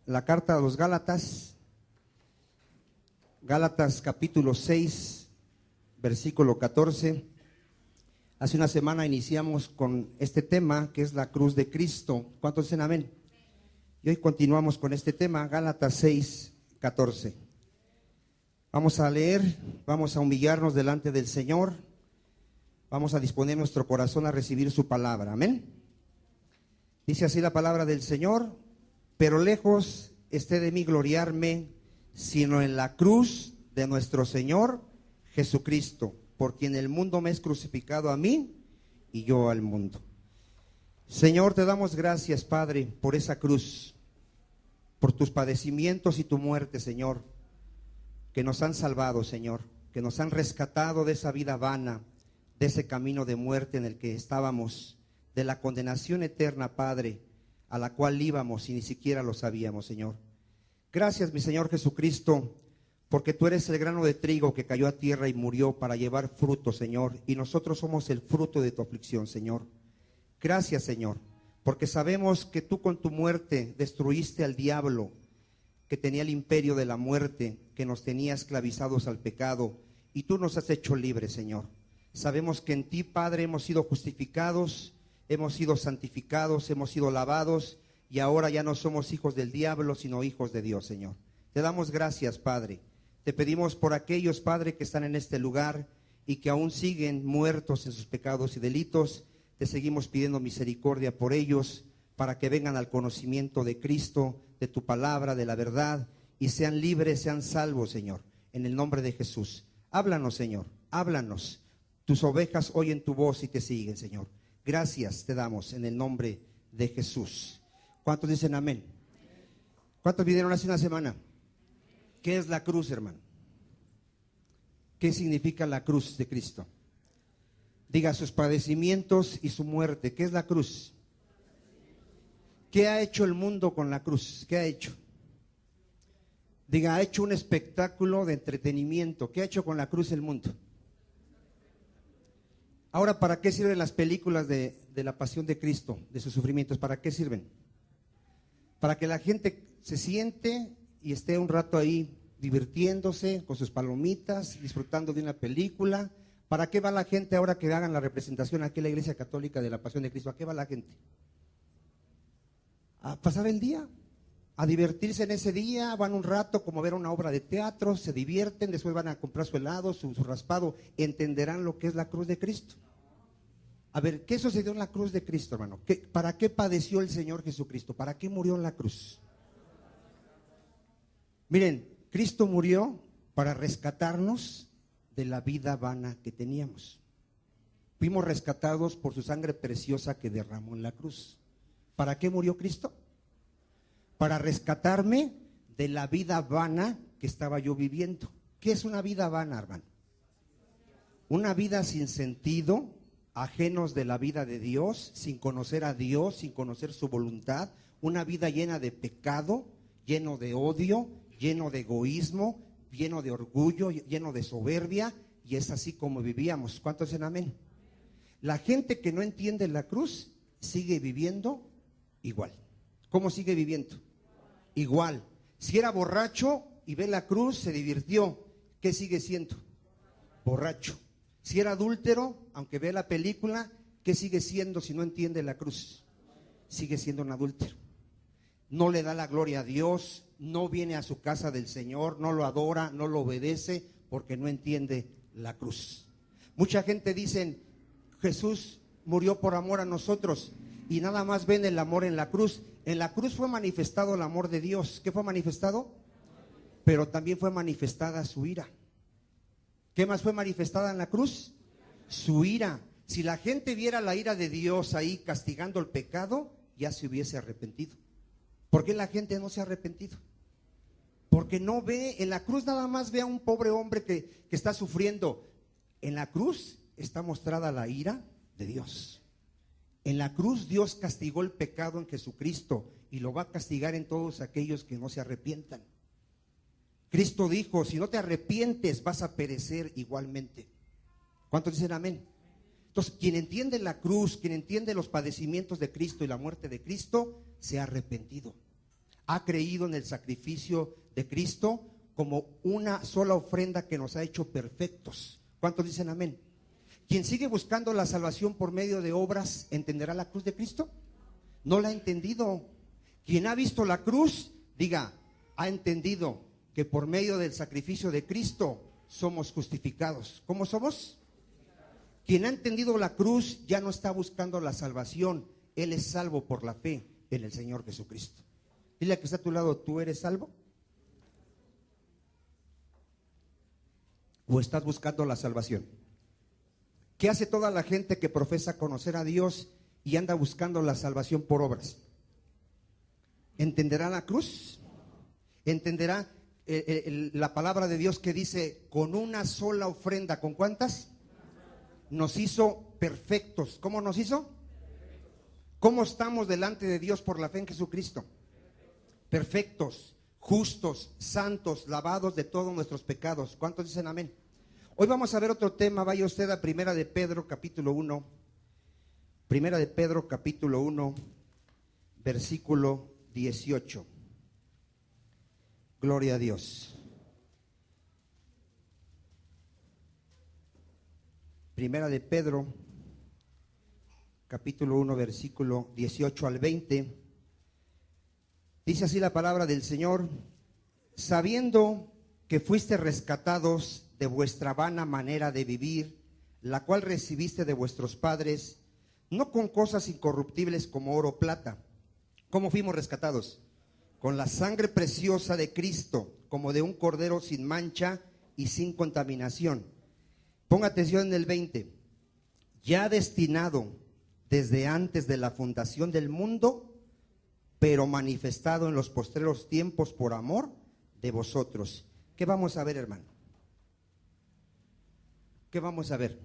la carta a los Gálatas, Gálatas capítulo 6, versículo 14. Hace una semana iniciamos con este tema que es la cruz de Cristo. ¿Cuántos dicen amén? Y hoy continuamos con este tema, Gálatas 6, 14. Vamos a leer, vamos a humillarnos delante del Señor, vamos a disponer nuestro corazón a recibir su palabra. Amén. Dice así la palabra del Señor: pero lejos esté de mí gloriarme, sino en la cruz de nuestro Señor Jesucristo, por quien el mundo me es crucificado a mí y yo al mundo. Señor, te damos gracias, Padre, por esa cruz, por tus padecimientos y tu muerte, Señor, que nos han salvado, Señor, que nos han rescatado de esa vida vana, de ese camino de muerte en el que estábamos, de la condenación eterna, Padre, a la cual íbamos y ni siquiera lo sabíamos, Señor. Gracias, mi Señor Jesucristo, porque tú eres el grano de trigo que cayó a tierra y murió para llevar fruto, Señor, y nosotros somos el fruto de tu aflicción, Señor. Gracias, Señor, porque sabemos que tú con tu muerte destruiste al diablo, que tenía el imperio de la muerte, que nos tenía esclavizados al pecado, y tú nos has hecho libres, Señor. Sabemos que en ti, Padre, hemos sido justificados, hemos sido santificados, hemos sido lavados, y ahora ya no somos hijos del diablo, sino hijos de Dios, Señor. Te damos gracias, Padre. Te pedimos por aquellos, Padre, que están en este lugar y que aún siguen muertos en sus pecados y delitos. Te seguimos pidiendo misericordia por ellos, para que vengan al conocimiento de Cristo, de tu palabra, de la verdad, y sean libres, sean salvos, Señor, en el nombre de Jesús. Háblanos, Señor, háblanos. Tus ovejas oyen tu voz y te siguen, Señor. Gracias te damos en el nombre de Jesús. ¿Cuántos dicen amén? ¿Cuántos vinieron hace una semana? ¿Qué es la cruz, hermano? ¿Qué significa la cruz de Cristo? Diga: sus padecimientos y su muerte. ¿Qué es la cruz? ¿Qué ha hecho el mundo con la cruz? ¿Qué ha hecho? Diga: ha hecho un espectáculo de entretenimiento. ¿Qué ha hecho con la cruz el mundo? Ahora, ¿para qué sirven las películas de la pasión de Cristo, de sus sufrimientos? ¿Para qué sirven? Para que la gente se siente y esté un rato ahí divirtiéndose con sus palomitas, disfrutando de una película. ¿Para qué va la gente ahora que hagan la representación aquí en la Iglesia Católica de la pasión de Cristo? ¿A qué va la gente? A pasar el día, a divertirse en ese día. Van un rato como a ver una obra de teatro, se divierten, después van a comprar su helado, su raspado. Entenderán lo que es la cruz de Cristo. A ver, ¿qué sucedió en la cruz de Cristo, hermano? ¿Para qué padeció el Señor Jesucristo? ¿Para qué murió en la cruz? Miren, Cristo murió para rescatarnos de la vida vana que teníamos. Fuimos rescatados por su sangre preciosa que derramó en la cruz. ¿Para qué murió Cristo? Para rescatarme de la vida vana que estaba yo viviendo. ¿Qué es una vida vana, hermano? Una vida sin sentido, ajenos de la vida de Dios, sin conocer a Dios, sin conocer su voluntad. Una vida llena de pecado, lleno de odio, lleno de egoísmo, lleno de orgullo, lleno de soberbia. Y es así como vivíamos. ¿Cuántos dicen amén? La gente que no entiende la cruz sigue viviendo igual. ¿Cómo sigue viviendo? Igual. Si era borracho y ve la cruz, se divirtió. ¿Qué sigue siendo? Borracho. Si era adúltero, aunque ve la película, ¿qué sigue siendo si no entiende la cruz? Sigue siendo un adúltero. No le da la gloria a Dios, no viene a su casa del Señor, no lo adora, no lo obedece, porque no entiende la cruz. Mucha gente dice: Jesús murió por amor a nosotros, y nada más ven el amor en la cruz. En la cruz fue manifestado el amor de Dios. ¿Qué fue manifestado? Pero también fue manifestada su ira. ¿Qué más fue manifestada en la cruz? Su ira. Si la gente viera la ira de Dios ahí castigando el pecado, ya se hubiese arrepentido. ¿Por qué la gente no se ha arrepentido? Porque no ve, en la cruz nada más ve a un pobre hombre que está sufriendo. En la cruz está mostrada la ira de Dios. En la cruz Dios castigó el pecado en Jesucristo y lo va a castigar en todos aquellos que no se arrepientan. Cristo dijo: si no te arrepientes vas a perecer igualmente. ¿Cuántos dicen amén? Entonces, quien entiende la cruz, quien entiende los padecimientos de Cristo y la muerte de Cristo, se ha arrepentido. ha creído en el sacrificio de Cristo como una sola ofrenda que nos ha hecho perfectos. ¿Cuántos dicen amén? Quien sigue buscando la salvación por medio de obras, ¿entenderá la cruz de Cristo? No la ha entendido. Quien ha visto la cruz, diga, ha entendido que por medio del sacrificio de Cristo somos justificados. ¿Cómo somos? Quien ha entendido la cruz ya no está buscando la salvación. Él es salvo por la fe en el Señor Jesucristo. Dile a que está a tu lado, ¿tú eres salvo? ¿O estás buscando la salvación? ¿Qué hace toda la gente que profesa conocer a Dios y anda buscando la salvación por obras? ¿Entenderá la cruz? ¿Entenderá la palabra de Dios que dice con una sola ofrenda? ¿Con cuántas? Nos hizo perfectos. ¿Cómo nos hizo? ¿Cómo estamos delante de Dios por la fe en Jesucristo? Perfectos, justos, santos, lavados de todos nuestros pecados. ¿Cuántos dicen amén? Hoy vamos a ver otro tema. Vaya usted a Primera de Pedro capítulo 1. Primera de Pedro capítulo 1, versículo 18. Gloria a Dios. Primera de Pedro capítulo 1, versículo 18 al 20. Dice así la palabra del Señor: sabiendo que fuiste rescatados de vuestra vana manera de vivir, la cual recibiste de vuestros padres, no con cosas incorruptibles como oro o plata. ¿Cómo fuimos rescatados? Con la sangre preciosa de Cristo, como de un cordero sin mancha y sin contaminación. Ponga atención en el 20. Ya destinado desde antes de la fundación del mundo, pero manifestado en los postreros tiempos por amor de vosotros. ¿Qué vamos a ver, hermano? ¿Qué vamos a ver?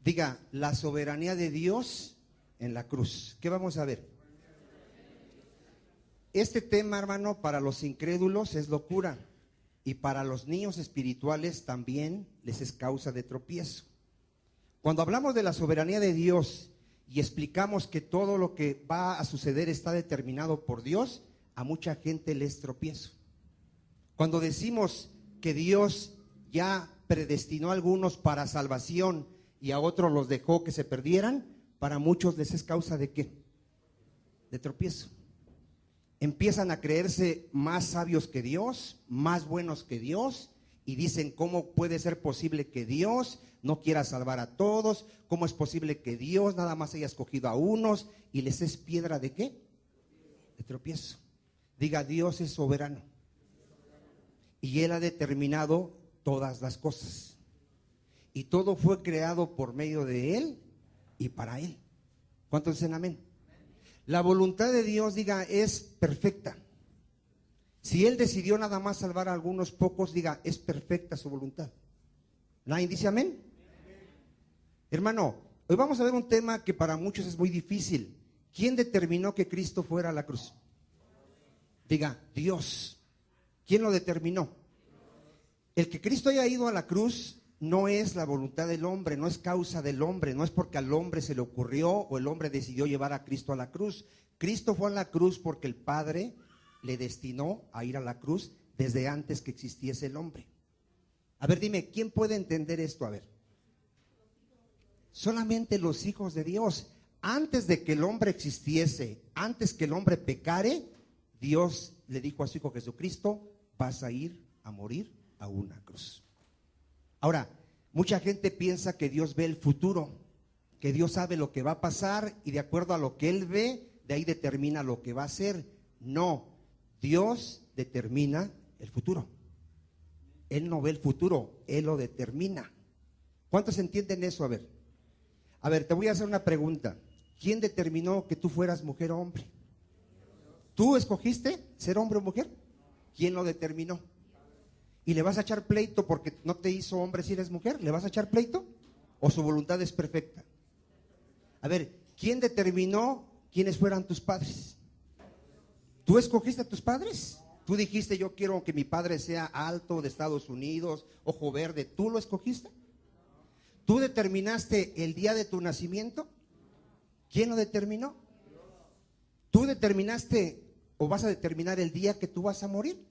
Diga, la soberanía de Dios en la cruz. ¿Qué vamos a ver? Este tema, hermano, para los incrédulos es locura, y para los niños espirituales también les es causa de tropiezo. Cuando hablamos de la soberanía de Dios y explicamos que todo lo que va a suceder está determinado por Dios, a mucha gente les tropiezo. Cuando decimos que Dios ya predestinó a algunos para salvación y a otros los dejó que se perdieran, para muchos les es causa de ¿qué? De tropiezo. Empiezan a creerse más sabios que Dios, más buenos que Dios, y dicen, ¿cómo puede ser posible que Dios no quiera salvar a todos? ¿Cómo es posible que Dios nada más haya escogido a unos? Y les es piedra ¿de qué? De tropiezo. Diga, Dios es soberano y Él ha determinado todas las cosas, y todo fue creado por medio de Él y para Él. ¿Cuántos dicen amén? La voluntad de Dios, diga, es perfecta. Si Él decidió nada más salvar a algunos pocos, diga, es perfecta su voluntad. ¿Nadie dice amén? Hermano, hoy vamos a ver un tema que para muchos es muy difícil. ¿Quién determinó que Cristo fuera a la cruz? Diga, Dios. ¿Quién lo determinó? El que Cristo haya ido a la cruz no es la voluntad del hombre, no es causa del hombre, no es porque al hombre se le ocurrió o el hombre decidió llevar a Cristo a la cruz. Cristo fue a la cruz porque el Padre le destinó a ir a la cruz desde antes que existiese el hombre. A ver, dime, ¿quién puede entender esto? A ver. Solamente los hijos de Dios. Antes de que el hombre existiese, antes que el hombre pecare, Dios le dijo a su Hijo Jesucristo, vas a ir a morir a una cruz. Ahora, mucha gente piensa que Dios ve el futuro, que Dios sabe lo que va a pasar y de acuerdo a lo que Él ve, de ahí determina lo que va a hacer. No, Dios determina el futuro. Él no ve el futuro, Él lo determina. ¿Cuántos entienden eso? A ver, te voy a hacer una pregunta. ¿Quién determinó que tú fueras mujer o hombre? ¿Tú escogiste ser hombre o mujer? ¿Quién lo determinó? ¿Y le vas a echar pleito porque no te hizo hombre si eres mujer? ¿Le vas a echar pleito? ¿O su voluntad es perfecta? A ver, ¿quién determinó quiénes fueran tus padres? ¿Tú escogiste a tus padres? ¿Tú dijiste yo quiero que mi padre sea alto, de Estados Unidos, ojo verde? ¿Tú lo escogiste? ¿Tú determinaste el día de tu nacimiento? ¿Quién lo determinó? ¿Tú determinaste o vas a determinar el día que tú vas a morir?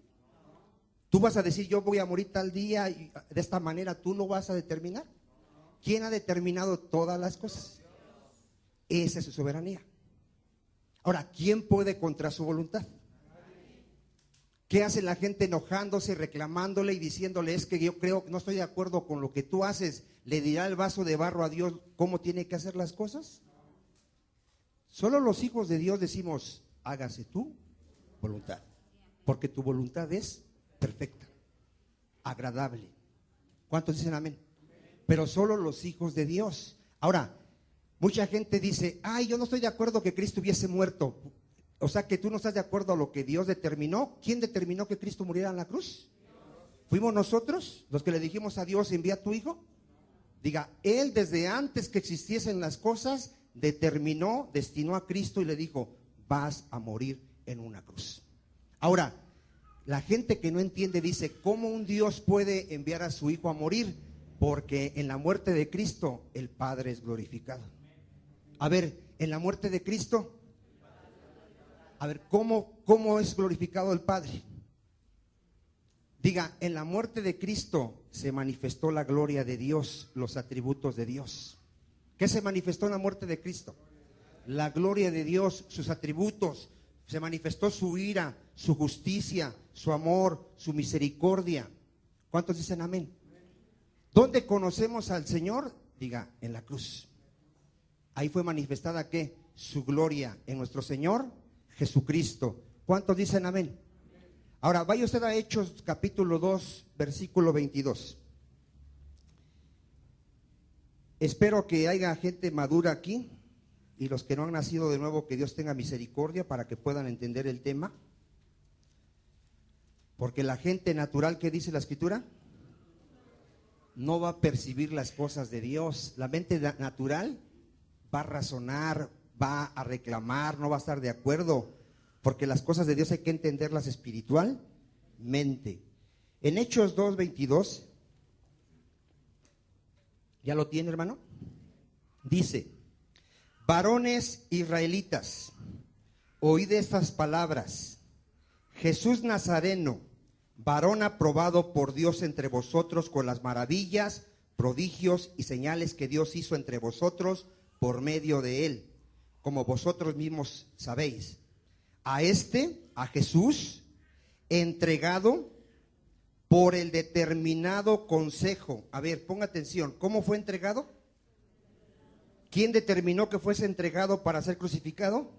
Tú vas a decir, yo voy a morir tal día y de esta manera. Tú lo vas a determinar. ¿Quién ha determinado todas las cosas? Esa es su soberanía. Ahora, ¿quién puede contra su voluntad? ¿Qué hace la gente enojándose, reclamándole y diciéndole, es que yo creo, no estoy de acuerdo con lo que tú haces? ¿Le dirá el vaso de barro a Dios cómo tiene que hacer las cosas? Solo los hijos de Dios decimos, hágase tu voluntad, porque tu voluntad es perfecta, agradable. ¿Cuántos dicen amén? Pero solo los hijos de Dios. Ahora, mucha gente dice, ay, yo no estoy de acuerdo que Cristo hubiese muerto. O sea que tú no estás de acuerdo a lo que Dios determinó. ¿Quién determinó que Cristo muriera en la cruz? ¿Fuimos nosotros los que le dijimos a Dios, envía a tu hijo? Diga, Él desde antes que existiesen las cosas, determinó, destinó a Cristo y le dijo, vas a morir en una cruz. Ahora, la gente que no entiende dice, ¿cómo un Dios puede enviar a su hijo a morir? Porque en la muerte de Cristo el Padre es glorificado. A ver, en la muerte de Cristo, a ver, ¿cómo es glorificado el Padre? Diga, en la muerte de Cristo se manifestó la gloria de Dios, los atributos de Dios. ¿Qué se manifestó en la muerte de Cristo? La gloria de Dios, sus atributos. Se manifestó su ira, su justicia, su amor, su misericordia. ¿Cuántos dicen amén? ¿Dónde conocemos al Señor? Diga, en la cruz. Ahí fue manifestada ¿qué? Su gloria en nuestro Señor Jesucristo. ¿Cuántos dicen amén? Ahora, vaya usted a Hechos capítulo 2, versículo 22. Espero que haya gente madura aquí y los que no han nacido de nuevo, que Dios tenga misericordia para que puedan entender el tema. Porque la gente natural, ¿qué dice la Escritura? No va a percibir las cosas de Dios. La mente natural va a razonar, va a reclamar, no va a estar de acuerdo, porque las cosas de Dios hay que entenderlas espiritualmente. En Hechos 2:22, ¿ya lo tiene, hermano? Dice, varones israelitas, oíd estas palabras. Jesús Nazareno, varón aprobado por Dios entre vosotros con las maravillas, prodigios y señales que Dios hizo entre vosotros por medio de él, como vosotros mismos sabéis. A Jesús, entregado por el determinado consejo. A ver, ponga atención, ¿cómo fue entregado? ¿Quién determinó que fuese entregado para ser crucificado?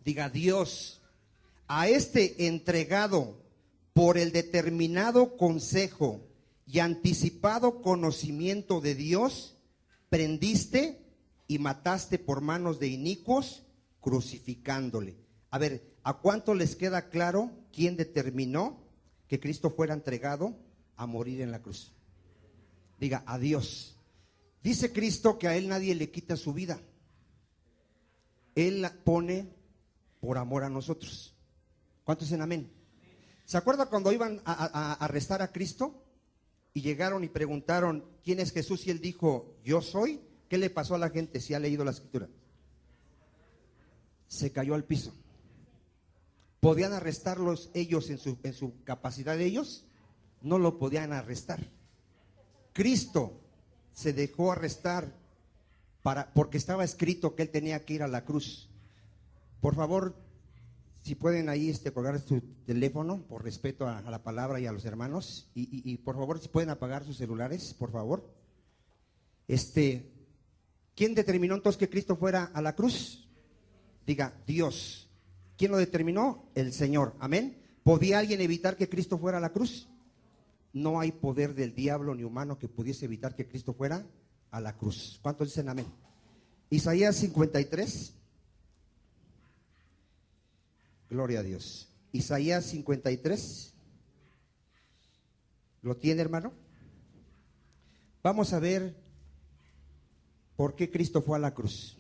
Diga, Dios. A entregado por el determinado consejo y anticipado conocimiento de Dios, prendiste y mataste por manos de inicuos, crucificándole. A ver, ¿a cuánto les queda claro quién determinó que Cristo fuera entregado a morir en la cruz? Diga, a Dios. Dice Cristo que a Él nadie le quita su vida. Él la pone por amor a nosotros. ¿Cuántos dicen amén? ¿Se acuerda cuando iban a arrestar a Cristo y llegaron y preguntaron quién es Jesús y Él dijo, yo soy? ¿Qué le pasó a la gente si ha leído la Escritura? Se cayó al piso. ¿Podían arrestarlos ellos en su capacidad de ellos? No lo podían arrestar. Cristo se dejó arrestar porque estaba escrito que Él tenía que ir a la cruz. Por favor, si pueden ahí colgar su teléfono, por respeto a la palabra y a los hermanos, y por favor, si pueden apagar sus celulares, por favor. ¿Quién determinó entonces que Cristo fuera a la cruz? Diga, Dios. ¿Quién lo determinó? El Señor. Amén. ¿Podía alguien evitar que Cristo fuera a la cruz? No hay poder del diablo ni humano que pudiese evitar que Cristo fuera a la cruz. ¿Cuántos dicen amén? Isaías 53. Gloria a Dios. Isaías 53. ¿Lo tiene, hermano? Vamos a ver por qué Cristo fue a la cruz.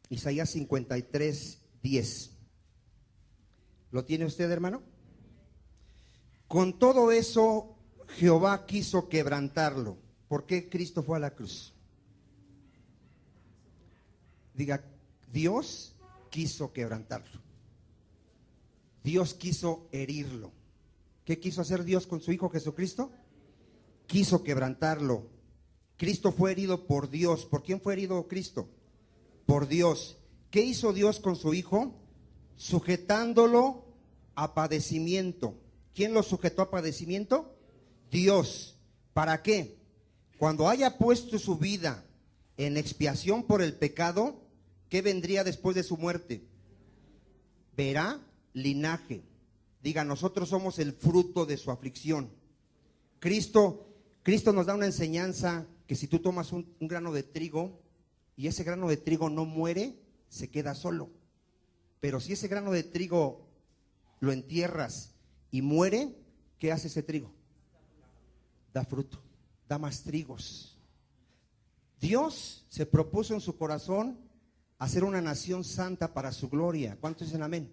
Isaías 53, 10. ¿Lo tiene usted, hermano? Con todo eso, Jehová quiso quebrantarlo. ¿Por qué Cristo fue a la cruz? Diga, Dios quiso quebrantarlo. Dios quiso herirlo. ¿Qué quiso hacer Dios con su Hijo Jesucristo? Quiso quebrantarlo. Cristo fue herido por Dios. ¿Por quién fue herido Cristo? Por Dios. ¿Qué hizo Dios con su Hijo? Sujetándolo a padecimiento. ¿Quién lo sujetó a padecimiento? Dios. ¿Para qué? Cuando haya puesto su vida en expiación por el pecado, ¿qué vendría después de su muerte? Verá linaje. Diga, nosotros somos el fruto de su aflicción. Cristo nos da una enseñanza que si tú tomas un grano de trigo y ese grano de trigo no muere, se queda solo. Pero si ese grano de trigo lo entierras y muere, ¿qué hace ese trigo? Da fruto, da más trigos. Dios se propuso en su corazón hacer una nación santa para su gloria. ¿Cuántos dicen amén?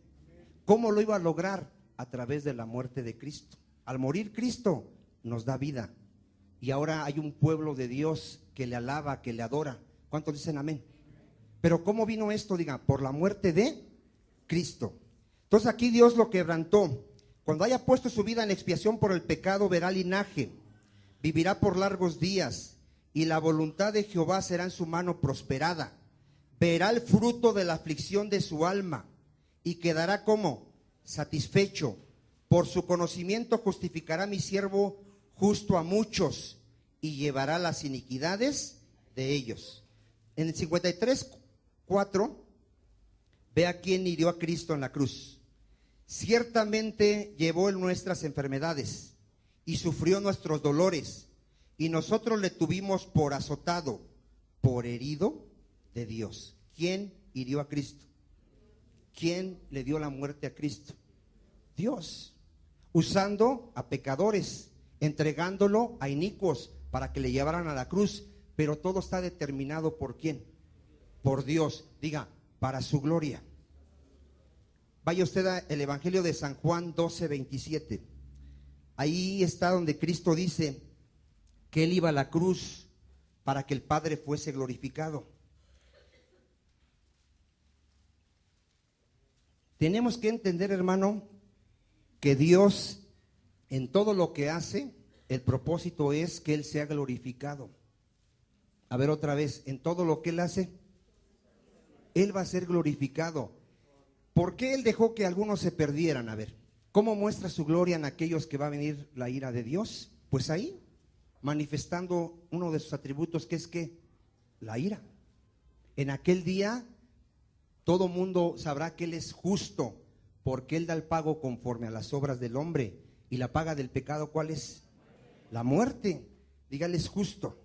¿Cómo lo iba a lograr? A través de la muerte de Cristo. Al morir Cristo nos da vida. Y ahora hay un pueblo de Dios que le alaba, que le adora. ¿Cuántos dicen amén? Pero ¿cómo vino esto? Diga, por la muerte de Cristo. Entonces aquí Dios lo quebrantó. Cuando haya puesto su vida en expiación por el pecado, verá linaje, vivirá por largos días, y la voluntad de Jehová será en su mano prosperada. Verá el fruto de la aflicción de su alma, y quedará como satisfecho. Por su conocimiento justificará mi siervo justo a muchos, y llevará las iniquidades de ellos. En el 53:4, ve a quién hirió a Cristo en la cruz. Ciertamente llevó él nuestras enfermedades y sufrió nuestros dolores, y nosotros le tuvimos por azotado, por herido de Dios. ¿Quién hirió a Cristo? ¿Quién le dio la muerte a Cristo? Dios, usando a pecadores, entregándolo a inicuos para que le llevaran a la cruz. Pero todo está determinado ¿por quién? Por Dios. Diga, para su gloria. Vaya usted al Evangelio de San Juan 12:27. Ahí está donde Cristo dice que él iba a la cruz para que el Padre fuese glorificado. Tenemos que entender, hermano, que Dios en todo lo que hace, el propósito es que Él sea glorificado. A ver otra vez, en todo lo que Él hace, Él va a ser glorificado. ¿Por qué Él dejó que algunos se perdieran? A ver, ¿cómo muestra su gloria en aquellos que va a venir la ira de Dios? Pues ahí, manifestando uno de sus atributos, que es que la ira. En aquel día, todo mundo sabrá que Él es justo, porque Él da el pago conforme a las obras del hombre. Y la paga del pecado, ¿cuál es? La muerte. Dígale, es justo.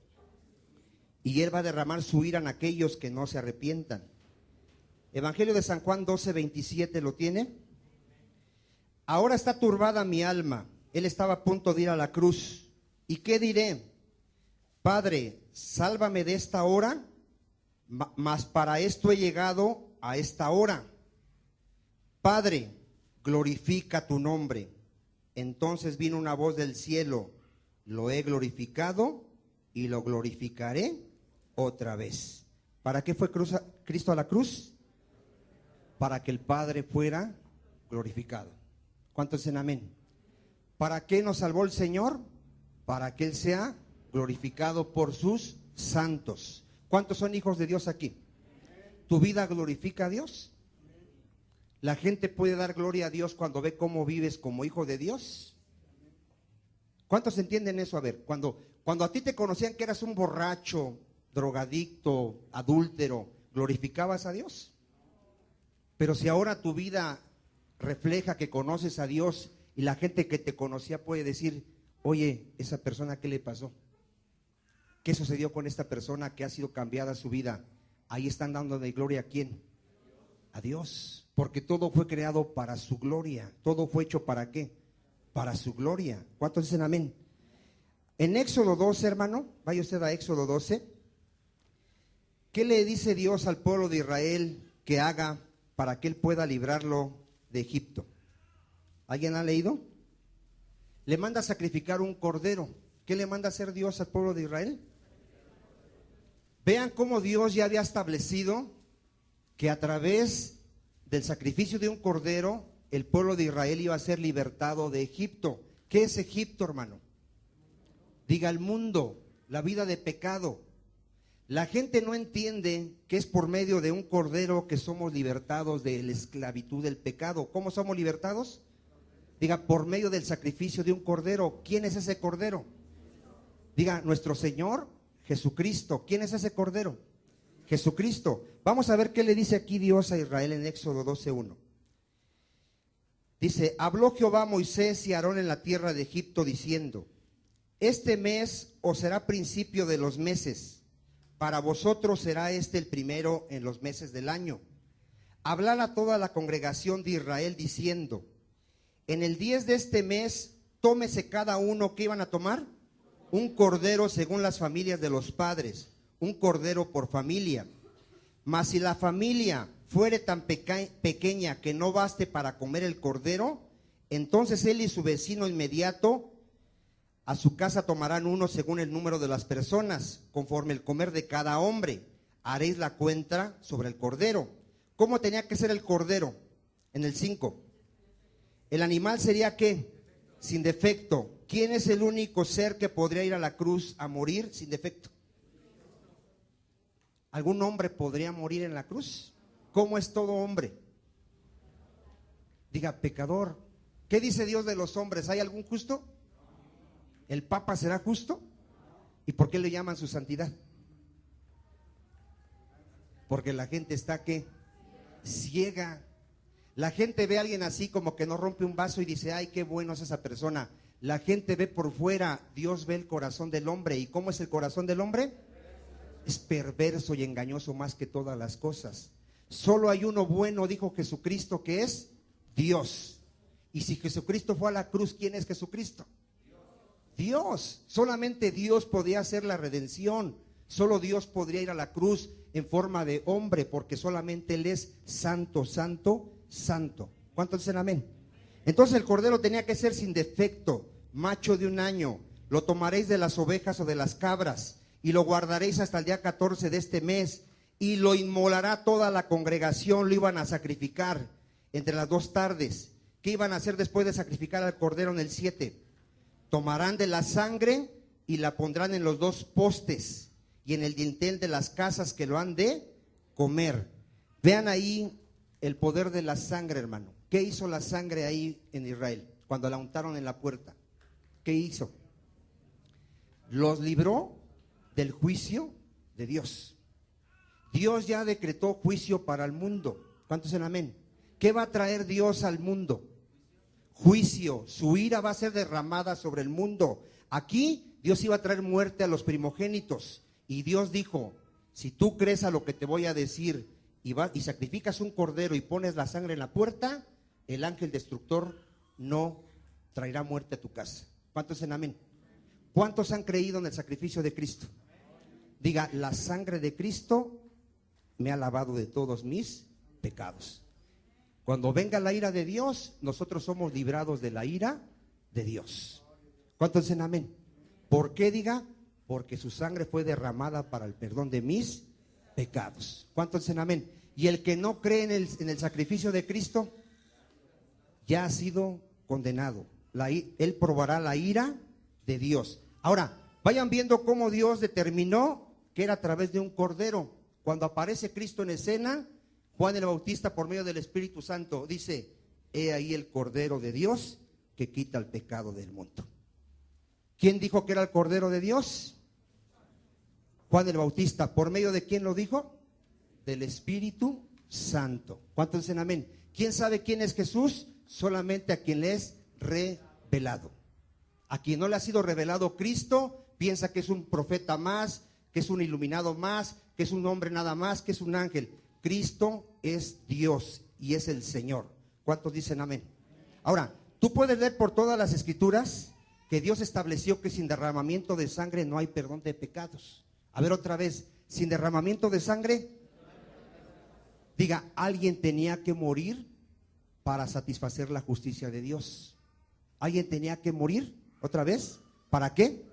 Y Él va a derramar su ira en aquellos que no se arrepientan. Evangelio de San Juan 12:27, ¿lo tiene? Ahora está turbada mi alma. Él estaba a punto de ir a la cruz. ¿Y qué diré? Padre, sálvame de esta hora, mas para esto he llegado a esta hora. Padre, glorifica tu nombre. Entonces vino una voz del cielo: lo he glorificado y lo glorificaré otra vez. ¿Para qué fue Cristo a la cruz? Para que el Padre fuera glorificado. ¿Cuántos dicen amén? ¿Para qué nos salvó el Señor? Para que Él sea glorificado por sus santos. ¿Cuántos son hijos de Dios aquí? ¿Tu vida glorifica a Dios? ¿La gente puede dar gloria a Dios cuando ve cómo vives como hijo de Dios? ¿Cuántos entienden eso? A ver, cuando a ti te conocían que eras un borracho, drogadicto, adúltero, ¿glorificabas a Dios? Pero si ahora tu vida refleja que conoces a Dios y la gente que te conocía puede decir: oye, esa persona, ¿qué le pasó? ¿Qué sucedió con esta persona que ha sido cambiada su vida? Ahí están dando de gloria ¿a quién? A Dios. Porque todo fue creado para su gloria. Todo fue hecho ¿para qué? Para su gloria. ¿Cuántos dicen amén? En Éxodo 12, hermano, vaya usted a Éxodo 12. ¿Qué le dice Dios al pueblo de Israel que haga para que Él pueda librarlo de Egipto? ¿Alguien ha leído? Le manda a sacrificar un cordero. ¿Qué le manda a hacer Dios al pueblo de Israel? Vean cómo Dios ya había establecido que a través del sacrificio de un cordero, el pueblo de Israel iba a ser libertado de Egipto. ¿Qué es Egipto, hermano? Diga, el mundo, la vida de pecado. La gente no entiende que es por medio de un cordero que somos libertados de la esclavitud del pecado. ¿Cómo somos libertados? Diga, por medio del sacrificio de un cordero. ¿Quién es ese cordero? Diga, nuestro Señor Jesucristo. ¿Quién es ese cordero? Jesucristo. Vamos a ver qué le dice aquí Dios a Israel en Éxodo 12:1. Dice, habló Jehová a Moisés y a Aarón en la tierra de Egipto diciendo, este mes os será principio de los meses. Para vosotros será este el primero en los meses del año. Hablar a toda la congregación de Israel diciendo, en el 10 de este mes, tómese cada uno, ¿qué iban a tomar? Un cordero según las familias de los padres, un cordero por familia. Mas si la familia fuere tan pequeña que no baste para comer el cordero, entonces él y su vecino inmediato a su casa tomarán uno según el número de las personas, conforme el comer de cada hombre. Haréis la cuenta sobre el cordero. ¿Cómo tenía que ser el cordero? En el 5. El animal sería ¿qué? Sin defecto. ¿Quién es el único ser que podría ir a la cruz a morir sin defecto? ¿Algún hombre podría morir en la cruz? ¿Cómo es todo hombre? Diga, pecador. ¿Qué dice Dios de los hombres? ¿Hay algún justo? ¿El Papa será justo? ¿Y por qué le llaman su santidad? Porque la gente está ¿qué? Ciega. La gente ve a alguien así como que no rompe un vaso y dice, ay, qué bueno es esa persona. La gente ve por fuera, Dios ve el corazón del hombre. ¿Y cómo es el corazón del hombre? Es perverso y engañoso más que todas las cosas. Solo hay uno bueno, dijo Jesucristo, que es Dios. Y si Jesucristo fue a la cruz, ¿quién es Jesucristo? Dios. Solamente Dios podía hacer la redención. Solo Dios podría ir a la cruz en forma de hombre, porque solamente Él es santo, santo, santo. ¿Cuántos dicen amén? Entonces el cordero tenía que ser sin defecto, macho de un año. Lo tomaréis de las ovejas o de las cabras y lo guardaréis hasta el día 14 de este mes y lo inmolará toda la congregación. Lo iban a sacrificar entre las 2 tardes. ¿Qué iban a hacer después de sacrificar al cordero en el 7? Tomarán de la sangre y la pondrán en los 2 postes y en el dintel de las casas que lo han de comer. Vean ahí el poder de la sangre, hermano. ¿Qué hizo la sangre ahí en Israel cuando la untaron en la puerta? ¿Qué hizo? Los libró del juicio de Dios. Dios ya decretó juicio para el mundo. ¿Cuántos dicen amén? ¿Qué va a traer Dios al mundo? Juicio. Su ira va a ser derramada sobre el mundo. Aquí Dios iba a traer muerte a los primogénitos. Y Dios dijo, si tú crees a lo que te voy a decir y sacrificas un cordero y pones la sangre en la puerta, el ángel destructor no traerá muerte a tu casa. ¿Cuántos dicen amén? ¿Cuántos han creído en el sacrificio de Cristo? Diga, la sangre de Cristo me ha lavado de todos mis pecados. Cuando venga la ira de Dios, nosotros somos librados de la ira de Dios. ¿Cuántos dicen amén? ¿Por qué? Diga, porque su sangre fue derramada para el perdón de mis pecados. ¿Cuántos dicen amén? Y el que no cree en el sacrificio de Cristo ya ha sido condenado. Él probará la ira de Dios. Ahora, vayan viendo cómo Dios determinó que era a través de un cordero. Cuando aparece Cristo en escena, Juan el Bautista, por medio del Espíritu Santo, dice, he ahí el Cordero de Dios que quita el pecado del mundo. ¿Quién dijo que era el Cordero de Dios? Juan el Bautista. ¿Por medio de quién lo dijo? Del Espíritu Santo. ¿Cuántos dicen amén? ¿Quién sabe quién es Jesús? Solamente a quien le es revelado. A quien no le ha sido revelado Cristo, piensa que es un profeta más, que es un iluminado más, que es un hombre nada más, que es un ángel. Cristo es Dios y es el Señor. ¿Cuántos dicen amén? Ahora, tú puedes leer por todas las escrituras que Dios estableció que sin derramamiento de sangre no hay perdón de pecados. A ver otra vez, sin derramamiento de sangre, diga, alguien tenía que morir para satisfacer la justicia de Dios. Alguien tenía que morir, otra vez, ¿para qué?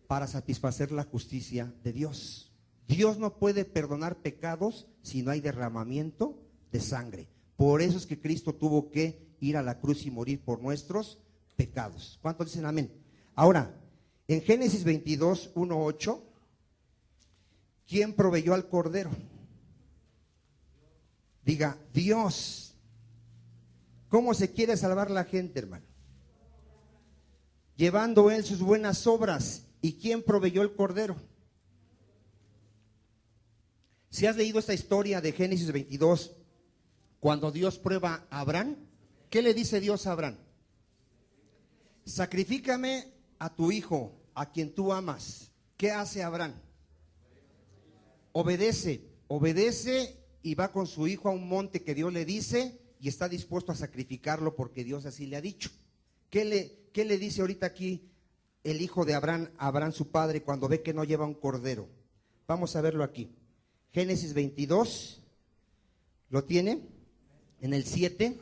Para satisfacer la justicia de Dios. Dios no puede perdonar pecados si no hay derramamiento de sangre. Por eso es que Cristo tuvo que ir a la cruz y morir por nuestros pecados. ¿Cuántos dicen amén? Ahora, en Génesis 22, 1, 8, ¿quién proveyó al cordero? Diga, Dios. ¿Cómo se quiere salvar la gente, hermano? Llevando Él sus buenas obras. ¿Y quién proveyó el cordero? Si has leído esta historia de Génesis 22, cuando Dios prueba a Abraham, ¿qué le dice Dios a Abraham? Sacrifícame a tu hijo, a quien tú amas. ¿Qué hace Abraham? Obedece y va con su hijo a un monte que Dios le dice y está dispuesto a sacrificarlo porque Dios así le ha dicho. ¿Qué le dice ahorita aquí el hijo de Abraham, a Abraham su padre, cuando ve que no lleva un cordero? Vamos a verlo aquí. Génesis 22, ¿lo tiene? En el 7,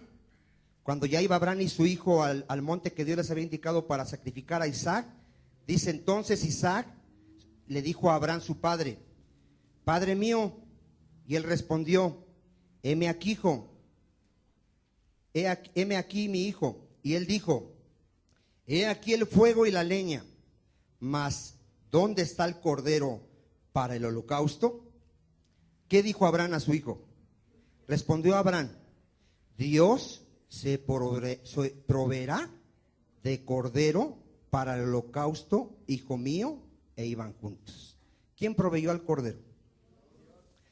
cuando ya iba Abraham y su hijo al monte que Dios les había indicado para sacrificar a Isaac, dice entonces Isaac le dijo a Abraham su padre, Padre mío, y él respondió, heme aquí, hijo, heme aquí mi hijo. Y él dijo, he aquí el fuego y la leña, mas ¿dónde está el cordero para el holocausto? ¿Qué dijo Abraham a su hijo? Respondió Abraham, Dios se proveerá de cordero para el holocausto, hijo mío, e iban juntos. ¿Quién proveyó al cordero?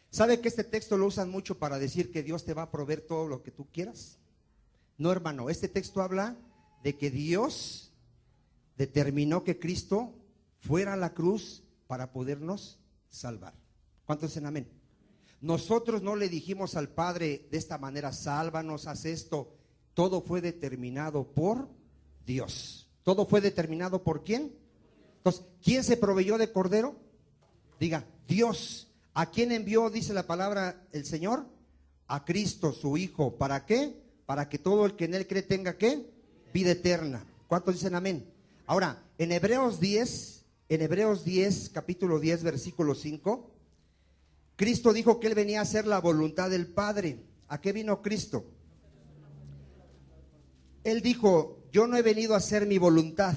¿Sabe que este texto lo usan mucho para decir que Dios te va a proveer todo lo que tú quieras? No, hermano, este texto habla de que Dios determinó que Cristo fuera a la cruz para podernos salvar. ¿Cuántos dicen amén? Nosotros no le dijimos al Padre de esta manera, sálvanos, haz esto. Todo fue determinado por Dios. ¿Todo fue determinado por quién? Entonces, ¿quién se proveyó de cordero? Diga, Dios. ¿A quién envió, dice la palabra el Señor? A Cristo, su Hijo. ¿Para qué? Para que todo el que en Él cree tenga, ¿qué? Vida eterna. ¿Cuántos dicen amén? Ahora, en Hebreos 10, capítulo 10, versículo 5, Cristo dijo que Él venía a hacer la voluntad del Padre. ¿A qué vino Cristo? Él dijo, yo no he venido a hacer mi voluntad,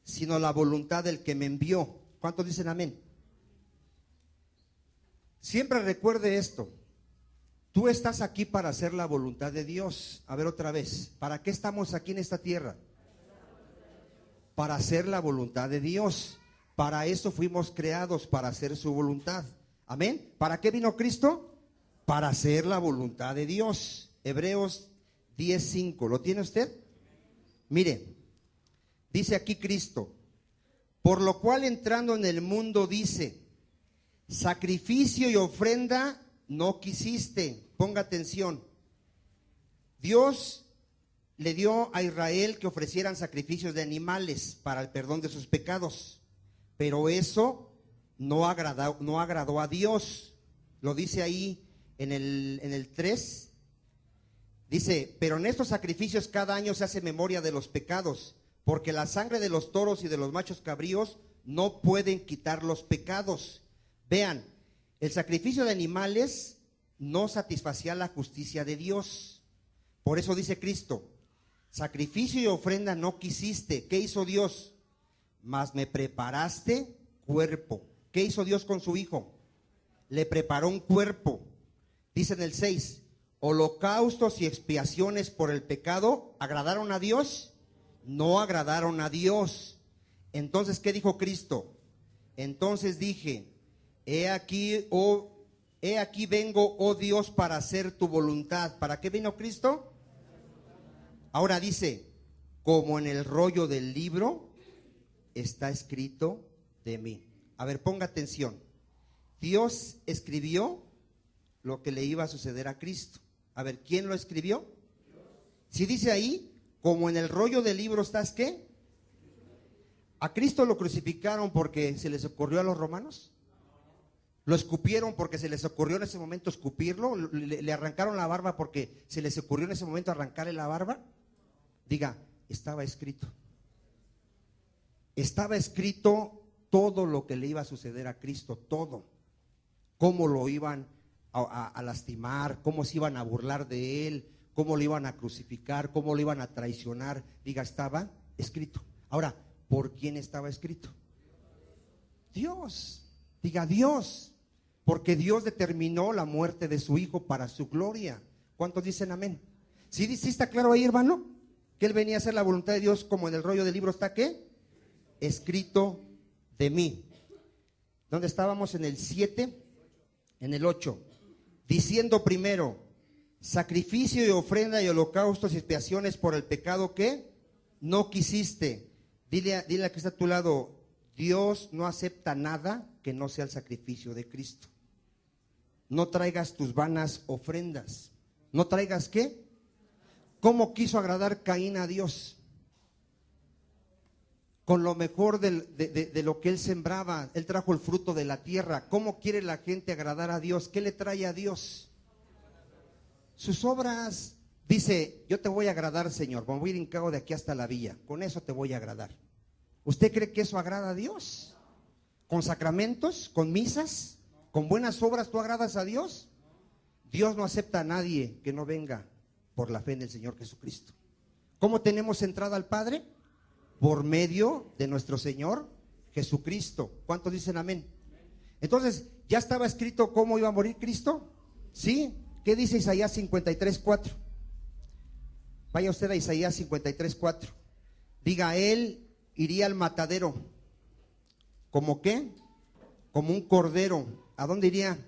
sino la voluntad del que me envió. ¿Cuántos dicen amén? Siempre recuerde esto. Tú estás aquí para hacer la voluntad de Dios. A ver otra vez, ¿para qué estamos aquí en esta tierra? Para hacer la voluntad de Dios. Para eso fuimos creados, para hacer su voluntad. Amén. ¿Para qué vino Cristo? Para hacer la voluntad de Dios. Hebreos 10:5. ¿Lo tiene usted? Mire, dice aquí Cristo, por lo cual entrando en el mundo dice, sacrificio y ofrenda no quisiste. Ponga atención. Dios le dio a Israel que ofrecieran sacrificios de animales para el perdón de sus pecados, pero eso no agradó a Dios. Lo dice ahí en el 3. Dice, pero en estos sacrificios cada año se hace memoria de los pecados, porque la sangre de los toros y de los machos cabríos no pueden quitar los pecados. Vean, el sacrificio de animales no satisfacía la justicia de Dios. Por eso dice Cristo, sacrificio y ofrenda no quisiste. ¿Qué hizo Dios? Mas me preparaste cuerpo. ¿Qué hizo Dios con su Hijo? Le preparó un cuerpo. Dice en el 6, holocaustos y expiaciones por el pecado, ¿agradaron a Dios? No agradaron a Dios. Entonces, ¿qué dijo Cristo? Entonces dije, he aquí vengo, oh Dios, para hacer tu voluntad. ¿Para qué vino Cristo? Ahora dice, como en el rollo del libro está escrito de mí. A ver, ponga atención. Dios escribió lo que le iba a suceder a Cristo. A ver, ¿quién lo escribió? Si dice ahí, como en el rollo del libro estás, ¿qué? ¿A Cristo lo crucificaron porque se les ocurrió a los romanos? ¿Lo escupieron porque se les ocurrió en ese momento escupirlo? ¿Le arrancaron la barba porque se les ocurrió en ese momento arrancarle la barba? Diga, estaba escrito. Estaba escrito todo lo que le iba a suceder a Cristo, todo. Cómo lo iban a a lastimar, cómo se iban a burlar de él, cómo lo iban a crucificar, cómo lo iban a traicionar. Diga, estaba escrito. Ahora, ¿por quién estaba escrito? Dios. Diga, Dios. Porque Dios determinó la muerte de su hijo para su gloria. ¿Cuántos dicen amén? ¿Sí, sí está claro ahí, hermano? Que él venía a hacer la voluntad de Dios, como en el rollo del libro está, ¿qué? Escrito de mí. ¿Dónde estábamos? En el 7, en el 8. Diciendo primero, sacrificio y ofrenda y holocaustos y expiaciones por el pecado que no quisiste. Dile a que está a tu lado, Dios no acepta nada que no sea el sacrificio de Cristo. No traigas tus vanas ofrendas. ¿No traigas qué? ¿Cómo quiso agradar Caín a Dios? Con lo mejor de lo que él sembraba. Él trajo el fruto de la tierra. ¿Cómo quiere la gente agradar a Dios? ¿Qué le trae a Dios? Sus obras. Dice, yo te voy a agradar, Señor, me voy a ir hincado de aquí hasta la villa, con eso te voy a agradar. ¿Usted cree que eso agrada a Dios? ¿Con sacramentos? ¿Con misas? ¿Con buenas obras tú agradas a Dios? Dios no acepta a nadie que no venga por la fe en el Señor Jesucristo. ¿Cómo tenemos entrada al Padre? Por medio de nuestro Señor Jesucristo. ¿Cuántos dicen amén? Entonces, ¿ya estaba escrito cómo iba a morir Cristo? ¿Sí? ¿Qué dice Isaías 53:4? Vaya usted a Isaías 53:4. Diga, él iría al matadero. ¿Cómo qué? Como un cordero. ¿A dónde iría?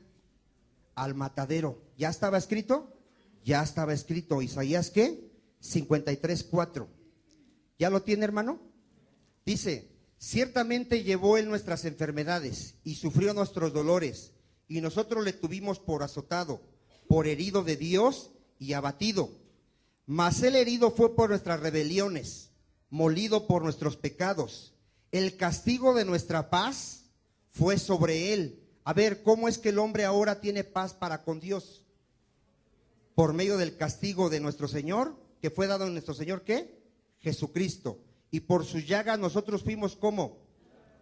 Al matadero. ¿Ya estaba escrito? Ya estaba escrito. ¿Isaías qué? 53:4. ¿Ya lo tiene, hermano? Dice, ciertamente llevó él nuestras enfermedades y sufrió nuestros dolores, y nosotros le tuvimos por azotado, por herido de Dios y abatido. Mas el herido fue por nuestras rebeliones, molido por nuestros pecados. El castigo de nuestra paz fue sobre él. A ver, ¿cómo es que el hombre ahora tiene paz para con Dios? Por medio del castigo de nuestro Señor, que fue dado en nuestro Señor, ¿qué? Jesucristo. Y por sus llagas nosotros fuimos, ¿cómo?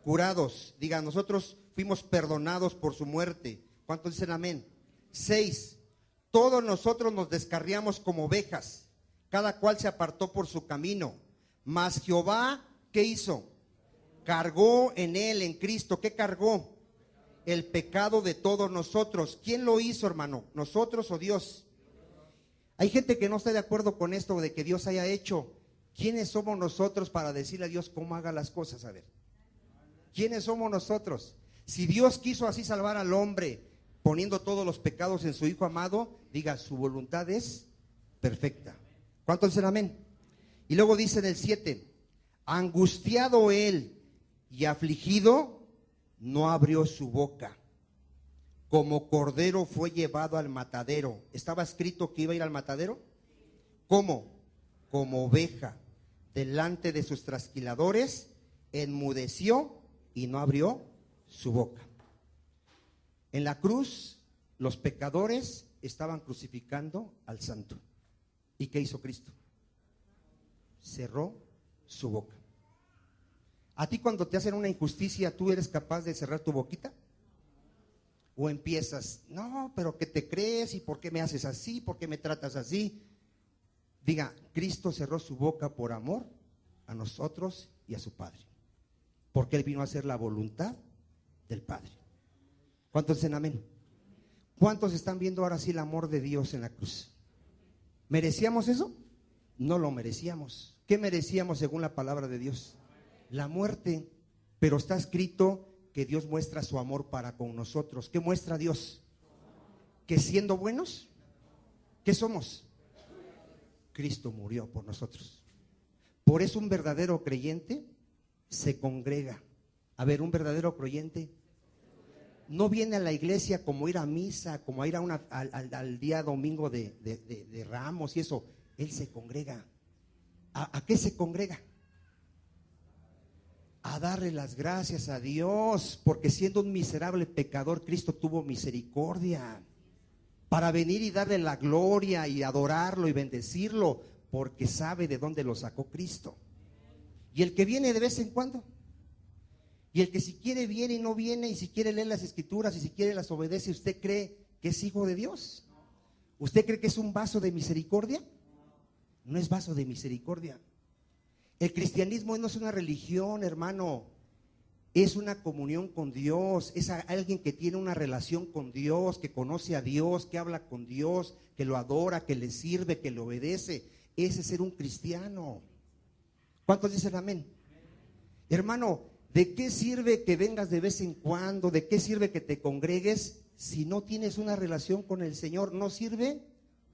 Curados. Diga, nosotros fuimos perdonados por su muerte. ¿Cuántos dicen amén? 6. Todos nosotros nos descarriamos como ovejas, cada cual se apartó por su camino. Mas Jehová, ¿qué hizo? Cargó en él, en Cristo. ¿Qué cargó? El pecado de todos nosotros. ¿Quién lo hizo, hermano? ¿Nosotros o Dios? Hay gente que no está de acuerdo con esto de que Dios haya hecho. ¿Quiénes somos nosotros para decirle a Dios cómo haga las cosas? A ver, ¿quiénes somos nosotros? Si Dios quiso así salvar al hombre, poniendo todos los pecados en su Hijo amado, diga, su voluntad es perfecta. ¿Cuántos dicen amén? Y luego dice en el 7, angustiado él y afligido, no abrió su boca. Como cordero fue llevado al matadero. ¿Estaba escrito que iba a ir al matadero? ¿Cómo? Como oveja, delante de sus trasquiladores, enmudeció y no abrió su boca. En la cruz, los pecadores estaban crucificando al santo. ¿Y qué hizo Cristo? Cerró su boca. ¿A ti cuando te hacen una injusticia, tú eres capaz de cerrar tu boquita? ¿O empiezas, no, pero qué te crees y por qué me haces así, por qué me tratas así? Diga, Cristo cerró su boca por amor a nosotros y a su Padre, porque Él vino a hacer la voluntad del Padre. ¿Cuántos dicen amén? ¿Cuántos están viendo ahora sí el amor de Dios en la cruz? ¿Merecíamos eso? No lo merecíamos. ¿Qué merecíamos según la palabra de Dios? La muerte. Pero está escrito que Dios muestra su amor para con nosotros. ¿Qué muestra Dios? Que siendo buenos, ¿qué somos? Cristo murió por nosotros. Por eso un verdadero creyente se congrega. A ver, un verdadero creyente no viene a la iglesia como ir a misa, como ir a al día domingo de Ramos y eso. Él se congrega. ¿A qué se congrega? A darle las gracias a Dios, porque siendo un miserable pecador, Cristo tuvo misericordia para venir y darle la gloria y adorarlo y bendecirlo, porque sabe de dónde lo sacó Cristo. Y el que viene de vez en cuando, y el que si quiere viene y no viene, y si quiere leer las escrituras y si quiere las obedece, ¿usted cree que es hijo de Dios? ¿Usted cree que es un vaso de misericordia? No es vaso de misericordia. El cristianismo no es una religión, hermano. Es una comunión con Dios. Es alguien que tiene una relación con Dios, que conoce a Dios, que habla con Dios, que lo adora, que le sirve, que le obedece. Ese es ser un cristiano. ¿Cuántos dicen amén? Hermano, ¿de qué sirve que vengas de vez en cuando? ¿De qué sirve que te congregues si no tienes una relación con el Señor? No sirve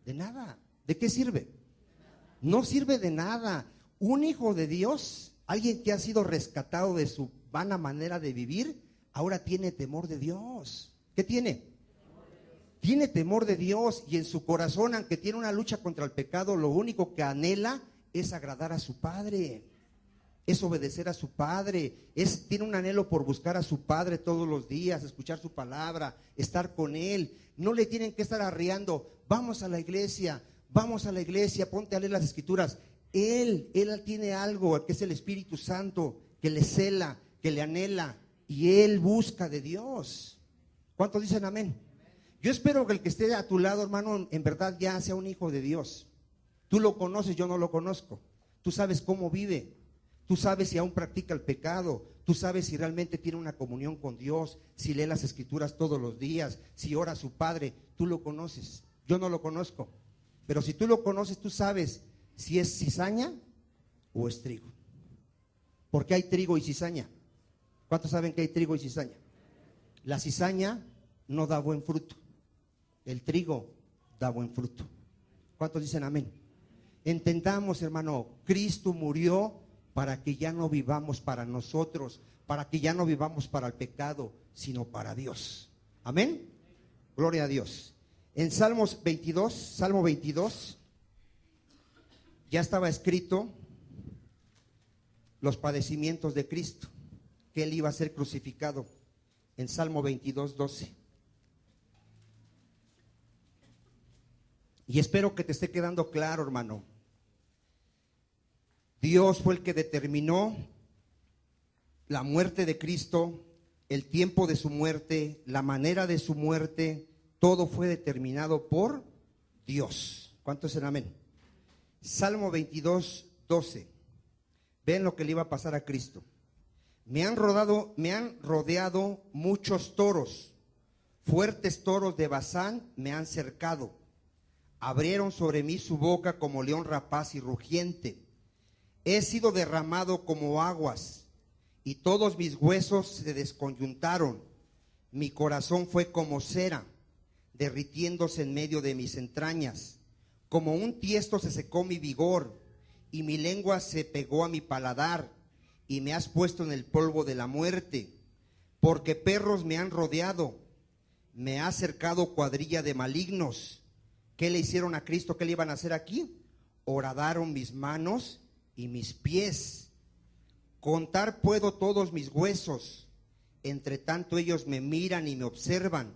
de nada. ¿De qué sirve? No sirve de nada. Un hijo de Dios, alguien que ha sido rescatado de su vana manera de vivir, ahora tiene temor de Dios. ¿Qué tiene? Tiene temor de Dios, y en su corazón, aunque tiene una lucha contra el pecado, lo único que anhela es agradar a su Padre, es obedecer a su Padre, tiene un anhelo por buscar a su Padre todos los días, escuchar su palabra, estar con Él. No le tienen que estar arreando, vamos a la iglesia, ponte a leer las Escrituras. Él tiene algo que es el Espíritu Santo, que le cela, que le anhela, y Él busca de Dios. ¿Cuántos dicen amén? Yo espero que el que esté a tu lado, hermano, en verdad ya sea un hijo de Dios. Tú lo conoces, yo no lo conozco. Tú sabes cómo vive. Tú sabes si aún practica el pecado. Tú sabes si realmente tiene una comunión con Dios, si lee las Escrituras todos los días, si ora a su Padre. Tú lo conoces. Yo no lo conozco. Pero si tú lo conoces, tú sabes si es cizaña o es trigo. Porque hay trigo y cizaña. ¿Cuántos saben que hay trigo y cizaña? La cizaña no da buen fruto. El trigo da buen fruto. ¿Cuántos dicen amén? Entendamos, hermano, Cristo murió para que ya no vivamos para nosotros, para que ya no vivamos para el pecado, sino para Dios. Amén. Gloria a Dios. En Salmo 22, ya estaba escrito los padecimientos de Cristo, que Él iba a ser crucificado. En Salmo 22, 12. Y espero que te esté quedando claro, hermano. Dios fue el que determinó la muerte de Cristo, el tiempo de su muerte, la manera de su muerte. Todo fue determinado por Dios. ¿Cuántos dicen amén? Salmo 22, 12. Ven lo que le iba a pasar a Cristo. Me han rodeado muchos toros, fuertes toros de Basán me han cercado. Abrieron sobre mí su boca como león rapaz y rugiente. He sido derramado como aguas, y todos mis huesos se desconyuntaron. Mi corazón fue como cera, derritiéndose en medio de mis entrañas. Como un tiesto se secó mi vigor, y mi lengua se pegó a mi paladar, y me has puesto en el polvo de la muerte. Porque perros me han rodeado, me ha cercado cuadrilla de malignos. ¿Qué le hicieron a Cristo? ¿Qué le iban a hacer aquí? Horadaron mis manos y mis pies. Contar puedo todos mis huesos. Entre tanto ellos me miran y me observan.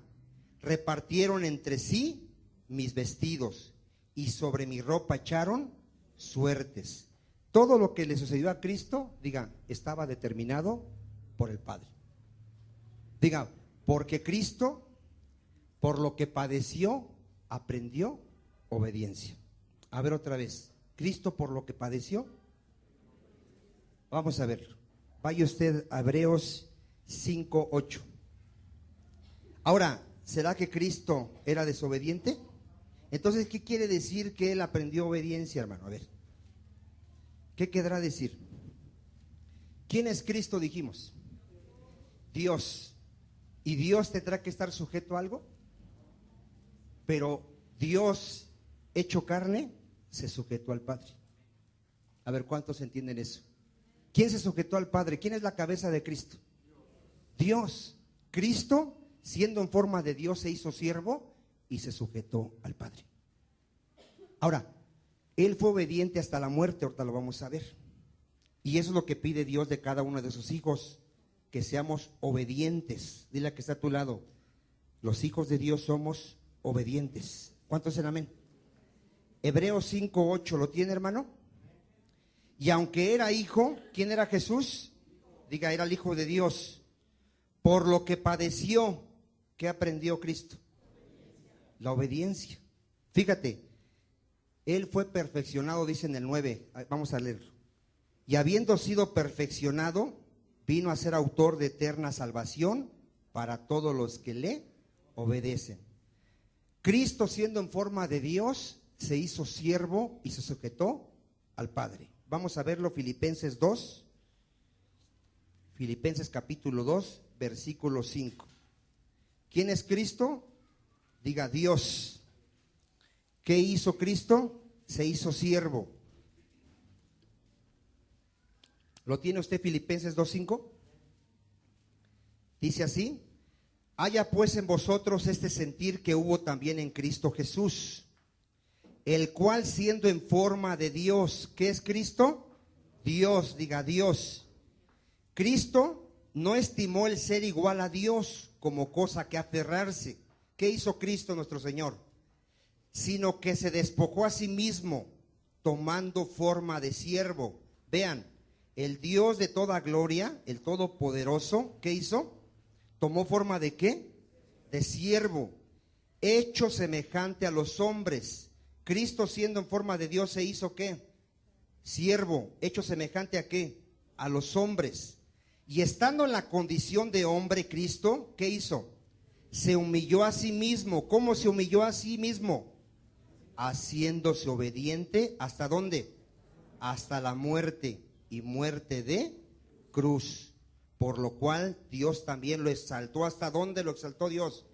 Repartieron entre sí mis vestidos, y sobre mi ropa echaron suertes. Todo lo que le sucedió a Cristo, diga, estaba determinado por el Padre. Diga, porque Cristo, por lo que padeció, aprendió obediencia. A ver otra vez. Cristo, por lo que padeció. Vamos a ver. Vaya usted a Hebreos 5:8. Ahora, ¿será que Cristo era desobediente? Entonces, ¿qué quiere decir que Él aprendió obediencia, hermano? A ver. ¿Qué querrá decir? ¿Quién es Cristo, dijimos? Dios. ¿Y Dios tendrá que estar sujeto a algo? Pero Dios, hecho carne, se sujetó al Padre. A ver, ¿cuántos entienden eso? ¿Quién se sujetó al Padre? ¿Quién es la cabeza de Cristo? Dios. Cristo, siendo en forma de Dios, se hizo siervo y se sujetó al Padre. Ahora, Él fue obediente hasta la muerte, ahorita lo vamos a ver. Y eso es lo que pide Dios de cada uno de sus hijos, que seamos obedientes. Dile a que está a tu lado, los hijos de Dios somos obedientes. ¿Cuántos dicen amén? Hebreos 5:8, ¿lo tiene, hermano? Y aunque era hijo, ¿quién era Jesús? Diga, era el Hijo de Dios. Por lo que padeció, ¿qué aprendió Cristo? La obediencia. Fíjate, Él fue perfeccionado, dice en el 9, vamos a leerlo. Y habiendo sido perfeccionado, vino a ser autor de eterna salvación para todos los que le obedecen. Cristo, siendo en forma de Dios, se hizo siervo y se sujetó al Padre. Vamos a verlo, Filipenses 2, Filipenses capítulo 2, versículo 5. ¿Quién es Cristo? Diga Dios. ¿Qué hizo Cristo? Se hizo siervo. ¿Lo tiene usted, Filipenses 2:5? Dice así: haya pues en vosotros este sentir que hubo también en Cristo Jesús, el cual siendo en forma de Dios, ¿qué es Cristo? Dios, diga Dios. Cristo no estimó el ser igual a Dios como cosa que aferrarse. ¿Qué hizo Cristo nuestro Señor? Sino que se despojó a sí mismo, tomando forma de siervo. Vean, el Dios de toda gloria, el Todopoderoso, ¿qué hizo? ¿Tomó forma de qué? De siervo, hecho semejante a los hombres. Cristo, siendo en forma de Dios, se hizo ¿qué? Siervo, hecho semejante a ¿qué? A los hombres. Y estando en la condición de hombre, Cristo, ¿qué hizo? Se humilló a sí mismo. ¿Cómo se humilló a sí mismo? Haciéndose obediente, ¿hasta dónde? Hasta la muerte, y muerte de cruz. Por lo cual Dios también lo exaltó. ¿Hasta dónde lo exaltó Dios?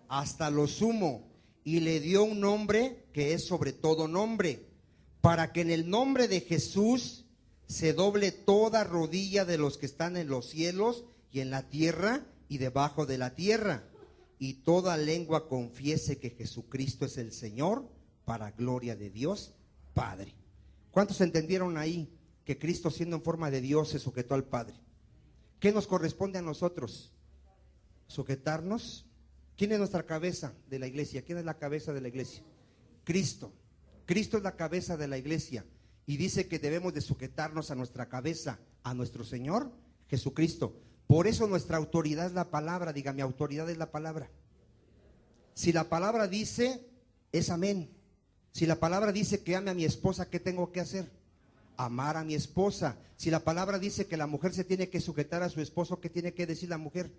Hasta lo sumo. Y le dio un nombre que es sobre todo nombre, para que en el nombre de Jesús se doble toda rodilla de los que están en los cielos y en la tierra y debajo de la tierra, y toda lengua confiese que Jesucristo es el Señor, para gloria de Dios Padre. ¿Cuántos entendieron ahí que Cristo, siendo en forma de Dios, se sujetó al Padre? ¿Qué nos corresponde a nosotros? Sujetarnos. ¿Quién es nuestra cabeza de la iglesia? ¿Quién es la cabeza de la iglesia? Cristo. Cristo es la cabeza de la iglesia, y dice que debemos de sujetarnos a nuestra cabeza, a nuestro Señor Jesucristo. Por eso nuestra autoridad es la palabra. Diga, mi autoridad es la palabra. Si la palabra dice, es amén. Si la palabra dice que ame a mi esposa, ¿qué tengo que hacer? Amar a mi esposa. Si la palabra dice que la mujer se tiene que sujetar a su esposo, ¿qué tiene que decir la mujer?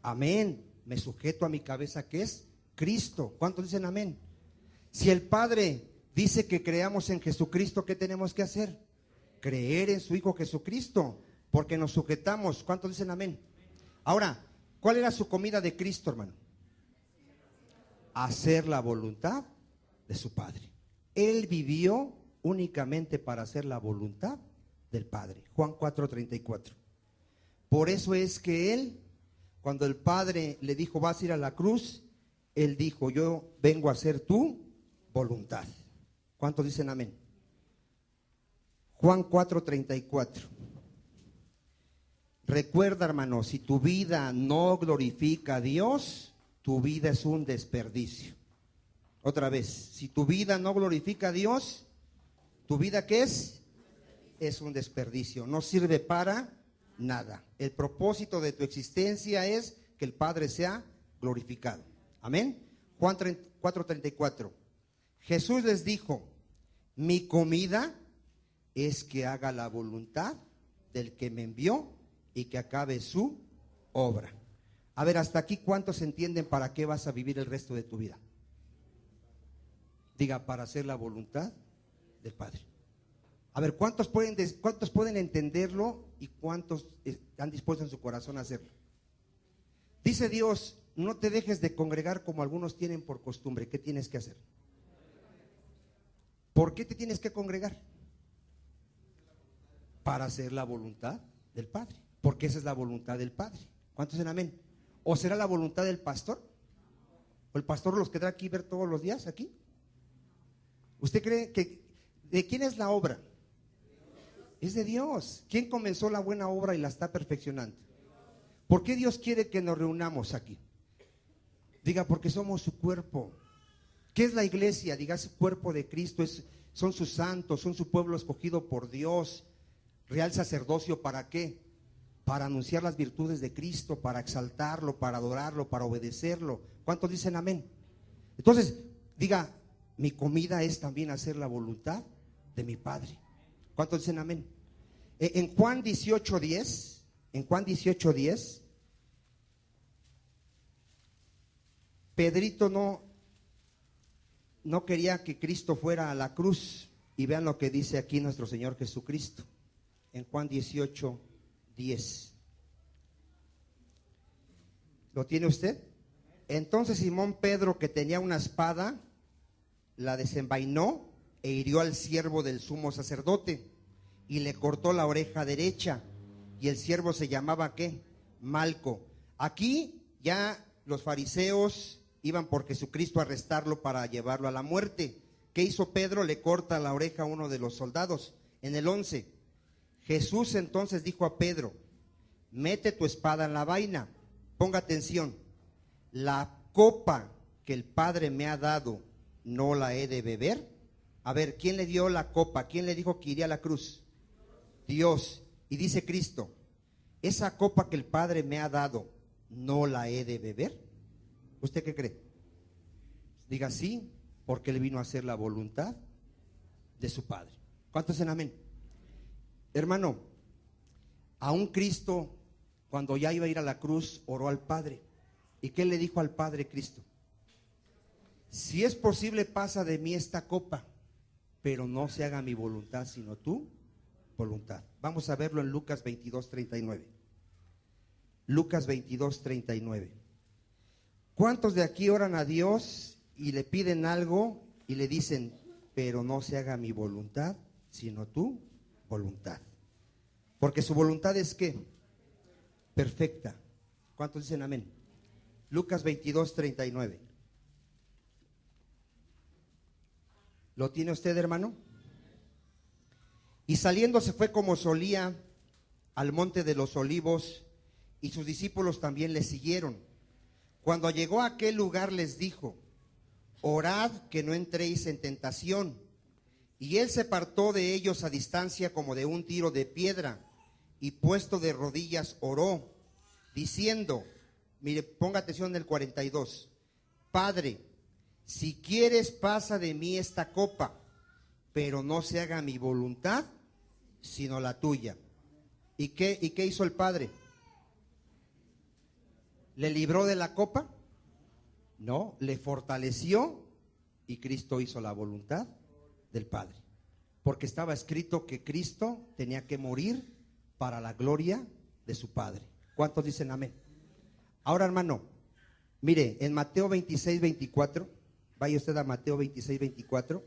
Amén. Me sujeto a mi cabeza, que es Cristo. ¿Cuántos dicen amén? Si el Padre dice que creamos en Jesucristo, ¿qué tenemos que hacer? Creer en su Hijo Jesucristo, porque nos sujetamos. ¿Cuántos dicen amén? Ahora, ¿cuál era su comida de Cristo, hermano? Hacer la voluntad de su Padre. Él vivió únicamente para hacer la voluntad del Padre. Juan 4:34. Por eso es que él, cuando el Padre le dijo, vas a ir a la cruz, él dijo, yo vengo a hacer tu voluntad. ¿Cuántos dicen amén? Juan 4:34. Recuerda, hermano, si tu vida no glorifica a Dios, tu vida es un desperdicio. Otra vez, si tu vida no glorifica a Dios, ¿tu vida qué es? Es un desperdicio, no sirve para nada. El propósito de tu existencia es que el Padre sea glorificado. Amén. Juan 4:34. Jesús les dijo, mi comida es que haga la voluntad del que me envió y que acabe su obra. A ver, hasta aquí, ¿cuántos entienden para qué vas a vivir el resto de tu vida? Diga, para hacer la voluntad del Padre. A ver, ¿cuántos pueden entenderlo y cuántos están dispuestos en su corazón a hacerlo? Dice Dios, no te dejes de congregar como algunos tienen por costumbre. ¿Qué tienes que hacer? ¿Por qué te tienes que congregar? Para hacer la voluntad del Padre, porque esa es la voluntad del Padre. ¿Cuántos dicen amén? ¿O será la voluntad del pastor? ¿O el pastor los quedará aquí ver todos los días aquí? ¿Usted cree que de quién es la obra? Es de Dios. ¿Quién comenzó la buena obra y la está perfeccionando? ¿Por qué Dios quiere que nos reunamos aquí? Diga, porque somos su cuerpo. ¿Qué es la iglesia? Diga, es el cuerpo de Cristo, son sus santos, son su pueblo escogido por Dios. Real sacerdocio, ¿para qué? Para anunciar las virtudes de Cristo, para exaltarlo, para adorarlo, para obedecerlo. ¿Cuántos dicen amén? Entonces, diga, mi comida es también hacer la voluntad de mi Padre. ¿Cuántos dicen amén? En Juan 18:10, Pedrito no quería que Cristo fuera a la cruz. Y vean lo que dice aquí nuestro Señor Jesucristo. En Juan 18:10. ¿Lo tiene usted? Entonces Simón Pedro, que tenía una espada, la desenvainó e hirió al siervo del sumo sacerdote y le cortó la oreja derecha. Y el siervo se llamaba ¿qué? Malco. Aquí ya los fariseos iban por Jesucristo a arrestarlo para llevarlo a la muerte. ¿Qué hizo Pedro? Le corta la oreja a uno de los soldados. En el 11, Jesús entonces dijo a Pedro: mete tu espada en la vaina. Ponga atención. La copa que el Padre me ha dado, ¿no la he de beber? A ver, ¿quién le dio la copa? ¿Quién le dijo que iría a la cruz? Dios. Y dice Cristo: esa copa que el Padre me ha dado, ¿no la he de beber? ¿Usted qué cree? Diga sí, porque Él vino a hacer la voluntad de su Padre. ¿Cuántos dicen amén? Hermano, aún Cristo, cuando ya iba a ir a la cruz, oró al Padre. ¿Y qué le dijo al Padre Cristo? Si es posible, pasa de mí esta copa, pero no se haga mi voluntad, sino tu voluntad. Vamos a verlo en Lucas 22:39. Lucas 22:39. ¿Cuántos de aquí oran a Dios y le piden algo y le dicen, pero no se haga mi voluntad, sino tu voluntad? Porque su voluntad es ¿qué? Perfecta. ¿Cuántos dicen amén? Lucas 22:39. ¿Lo tiene usted, hermano? Y saliendo se fue como solía al monte de los olivos, y sus discípulos también le siguieron. Cuando llegó a aquel lugar les dijo: orad que no entréis en tentación. Y él se apartó de ellos a distancia como de un tiro de piedra, y puesto de rodillas oró, diciendo, mire, ponga atención en el 42, Padre, si quieres pasa de mí esta copa, pero no se haga mi voluntad, sino la tuya. ¿Y qué hizo el Padre? ¿Le libró de la copa? No, le fortaleció, y Cristo hizo la voluntad del Padre. Porque estaba escrito que Cristo tenía que morir para la gloria de su Padre. ¿Cuántos dicen amén? Ahora, hermano, mire, en Mateo 26:24, vaya usted a Mateo 26:24.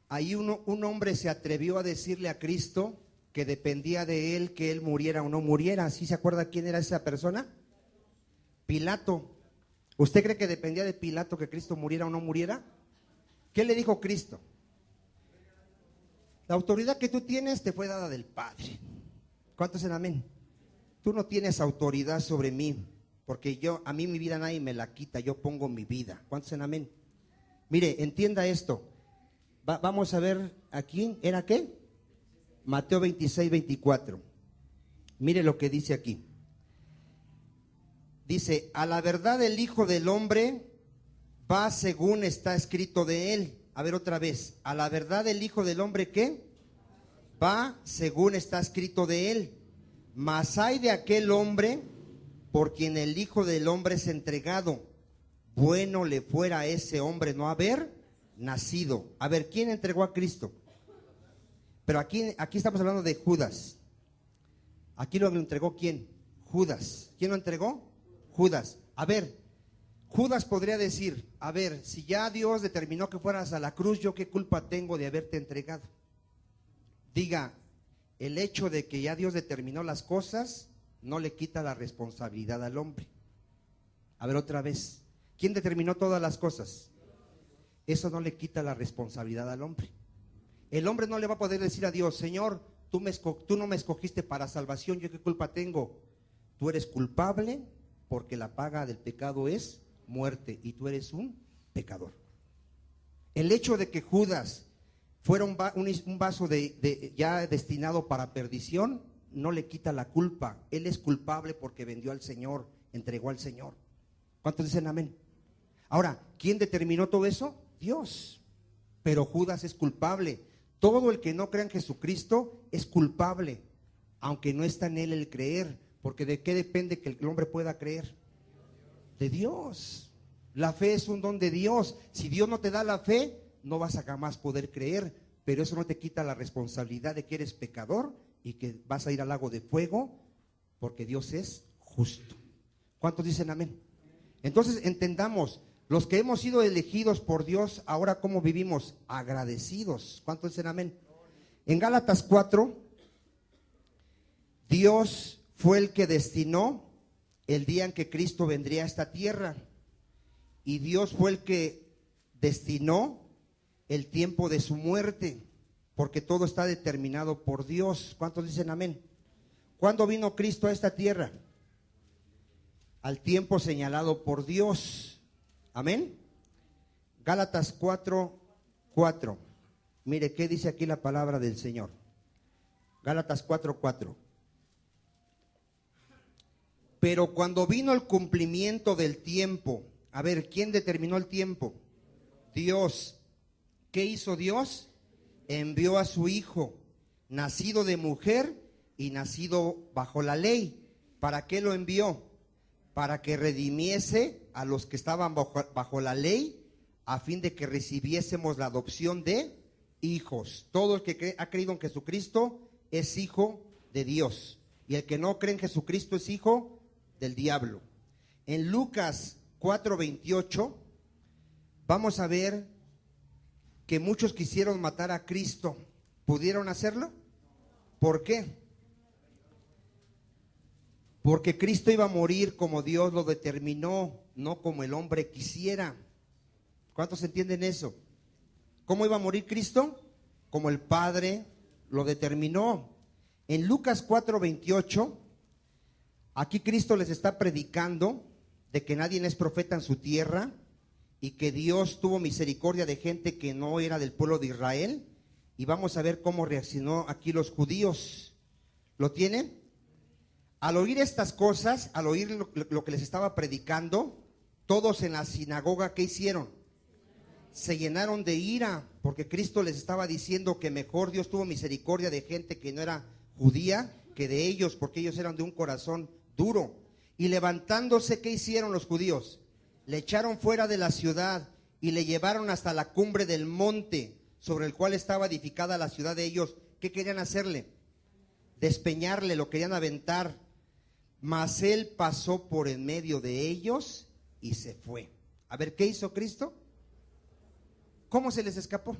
Ahí un hombre se atrevió a decirle a Cristo que dependía de él que él muriera o no muriera. ¿Sí se acuerda quién era esa persona? Pilato. ¿Usted cree que dependía de Pilato que Cristo muriera o no muriera? ¿Qué le dijo Cristo? La autoridad que tú tienes te fue dada del Padre. ¿Cuántos dicen amén? Tú no tienes autoridad sobre mí, porque a mí mi vida nadie me la quita, yo pongo mi vida. ¿Cuántos dicen amén? Mire, entienda esto. Vamos a ver aquí, ¿era qué? Mateo 26:24. Mire lo que dice aquí. Dice, a la verdad el Hijo del Hombre va según está escrito de él. A ver otra vez, a la verdad el Hijo del Hombre, ¿qué? Va según está escrito de él. Mas hay de aquel hombre por quien el Hijo del Hombre es entregado. Bueno le fuera a ese hombre no haber nacido. A ver, ¿quién entregó a Cristo? Pero aquí estamos hablando de Judas. Aquí lo entregó ¿quién? Judas. ¿Quién lo entregó? Judas. A ver, Judas podría decir, a ver, si ya Dios determinó que fueras a la cruz, ¿yo qué culpa tengo de haberte entregado? Diga, el hecho de que ya Dios determinó las cosas no le quita la responsabilidad al hombre. A ver otra vez, ¿quién determinó todas las cosas? Eso no le quita la responsabilidad al hombre. El hombre no le va a poder decir a Dios, Señor, tú no me escogiste para salvación, ¿yo qué culpa tengo? Tú eres culpable porque la paga del pecado es muerte y tú eres un pecador. El hecho de que Judas fuera un vaso ya destinado para perdición, no le quita la culpa. Él es culpable porque vendió al Señor, entregó al Señor. ¿Cuántos dicen amén? Ahora, ¿quién determinó todo eso? Dios. Pero Judas es culpable. Todo el que no crea en Jesucristo es culpable, aunque no está en él el creer. Porque ¿de qué depende que el hombre pueda creer? De Dios. La fe es un don de Dios. Si Dios no te da la fe, no vas a jamás poder creer. Pero eso no te quita la responsabilidad de que eres pecador y que vas a ir al lago de fuego, porque Dios es justo. ¿Cuántos dicen amén? Entonces entendamos, los que hemos sido elegidos por Dios, ahora ¿cómo vivimos? Agradecidos. ¿Cuántos dicen amén? En Gálatas 4, Dios fue el que destinó el día en que Cristo vendría a esta tierra. Y Dios fue el que destinó el tiempo de su muerte, porque todo está determinado por Dios. ¿Cuántos dicen amén? ¿Cuándo vino Cristo a esta tierra? Al tiempo señalado por Dios. Amén. Gálatas 4:4. Mire qué dice aquí la palabra del Señor. Gálatas 4:4. Pero cuando vino el cumplimiento del tiempo, a ver, ¿quién determinó el tiempo? Dios. ¿Qué hizo Dios? Envió a su Hijo, nacido de mujer y nacido bajo la ley. ¿Para qué lo envió? Para que redimiese a los que estaban bajo la ley, a fin de que recibiésemos la adopción de hijos. Todo el que ha creído en Jesucristo es hijo de Dios, y el que no cree en Jesucristo es hijo del diablo. En Lucas 4:28 vamos a ver que muchos quisieron matar a Cristo. ¿Pudieron hacerlo? ¿Por qué? Porque Cristo iba a morir como Dios lo determinó, no como el hombre quisiera. ¿Cuántos entienden eso? ¿Cómo iba a morir Cristo? Como el Padre lo determinó. En Lucas 4:28, aquí Cristo les está predicando de que nadie es profeta en su tierra y que Dios tuvo misericordia de gente que no era del pueblo de Israel. Y vamos a ver cómo reaccionó aquí los judíos. ¿Lo tienen? Al oír estas cosas, al oír lo que les estaba predicando, todos en la sinagoga, ¿qué hicieron? Se llenaron de ira, porque Cristo les estaba diciendo que mejor Dios tuvo misericordia de gente que no era judía que de ellos, porque ellos eran de un corazón duro. Y levantándose, ¿qué hicieron los judíos? Le echaron fuera de la ciudad y le llevaron hasta la cumbre del monte sobre el cual estaba edificada la ciudad de ellos. ¿Qué querían hacerle? Despeñarle, lo querían aventar. Mas él pasó por en medio de ellos y se fue. A ver, ¿qué hizo Cristo? ¿Cómo se les escapó?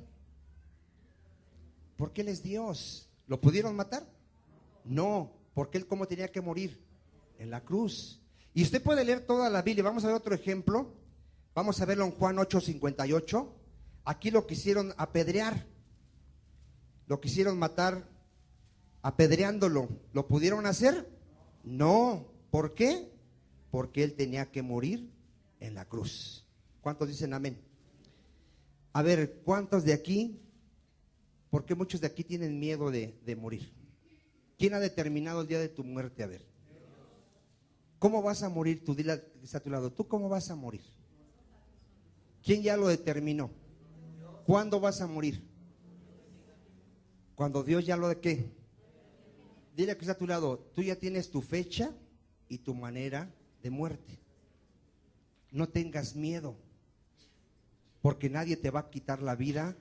Porque Él es Dios. ¿Lo pudieron matar? No, porque Él ¿cómo tenía que morir? En la cruz. Y usted puede leer toda la Biblia. Vamos a ver otro ejemplo. Vamos a verlo en Juan 8:58. Aquí lo quisieron apedrear. Lo quisieron matar apedreándolo. ¿Lo pudieron hacer? No. ¿Por qué? Porque Él tenía que morir en la cruz. ¿Cuántos dicen amén? A ver, ¿cuántos de aquí? Porque muchos de aquí tienen miedo de morir. ¿Quién ha determinado el día de tu muerte? A ver. ¿Cómo vas a morir? Tú dile al que está a tu lado, ¿tú cómo vas a morir? ¿Quién ya lo determinó? ¿Cuándo vas a morir? Cuando Dios ya lo de qué. Dile al que está a tu lado, tú ya tienes tu fecha y tu manera de muerte. No tengas miedo, porque nadie te va a quitar la vida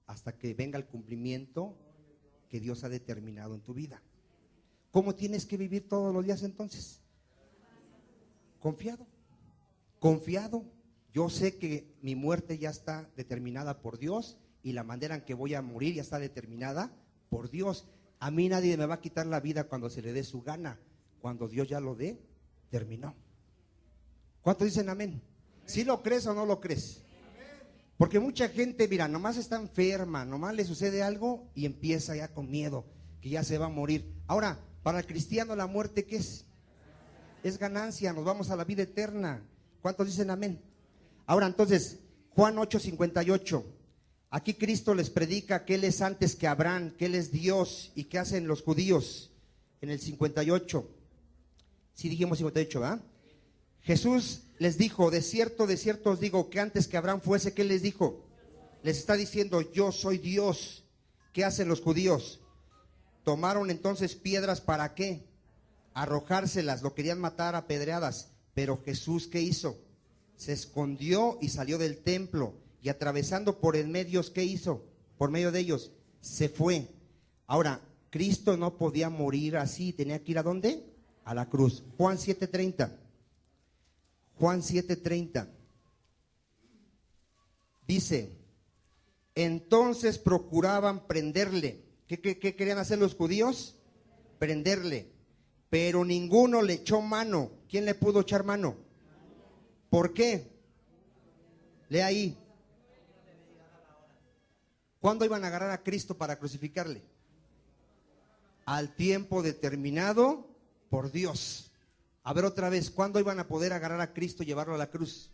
hasta que venga el cumplimiento que Dios ha determinado en tu vida. ¿Cómo tienes que vivir todos los días entonces? Confiado, confiado. Yo sé que mi muerte ya está determinada por Dios y la manera en que voy a morir ya está determinada por Dios. A mí nadie me va a quitar la vida cuando se le dé su gana, cuando Dios ya lo terminó. ¿Cuántos dicen amén? ¿Sí lo crees o no lo crees? Porque mucha gente, mira, nomás está enferma, nomás le sucede algo y empieza ya con miedo, que ya se va a morir. Ahora, para el cristiano la muerte, ¿qué es? Es ganancia, nos vamos a la vida eterna. ¿Cuántos dicen amén? Ahora entonces, Juan 8:58. Aquí Cristo les predica que Él es antes que Abraham, que Él es Dios. ¿Y qué hacen los judíos? En el 58. Sí dijimos 58, ¿verdad? Jesús les dijo, de cierto os digo que antes que Abraham fuese, ¿qué les dijo? Les está diciendo, yo soy Dios. ¿Qué hacen los judíos? Tomaron entonces piedras, ¿para qué? Arrojárselas, lo querían matar a pedradas. Pero Jesús, ¿qué hizo? Se escondió y salió del templo, y atravesando por el medio, ¿qué hizo? Por medio de ellos, se fue. Ahora, Cristo no podía morir así, tenía que ir ¿a dónde? A la cruz. Juan 7:30. Juan 7:30. Dice, entonces procuraban prenderle. ¿Qué querían hacer los judíos? Prenderle. Pero ninguno le echó mano. ¿Quién le pudo echar mano? ¿Por qué? Lea ahí. ¿Cuándo iban a agarrar a Cristo para crucificarle? Al tiempo determinado por Dios. A ver otra vez, ¿cuándo iban a poder agarrar a Cristo y llevarlo a la cruz?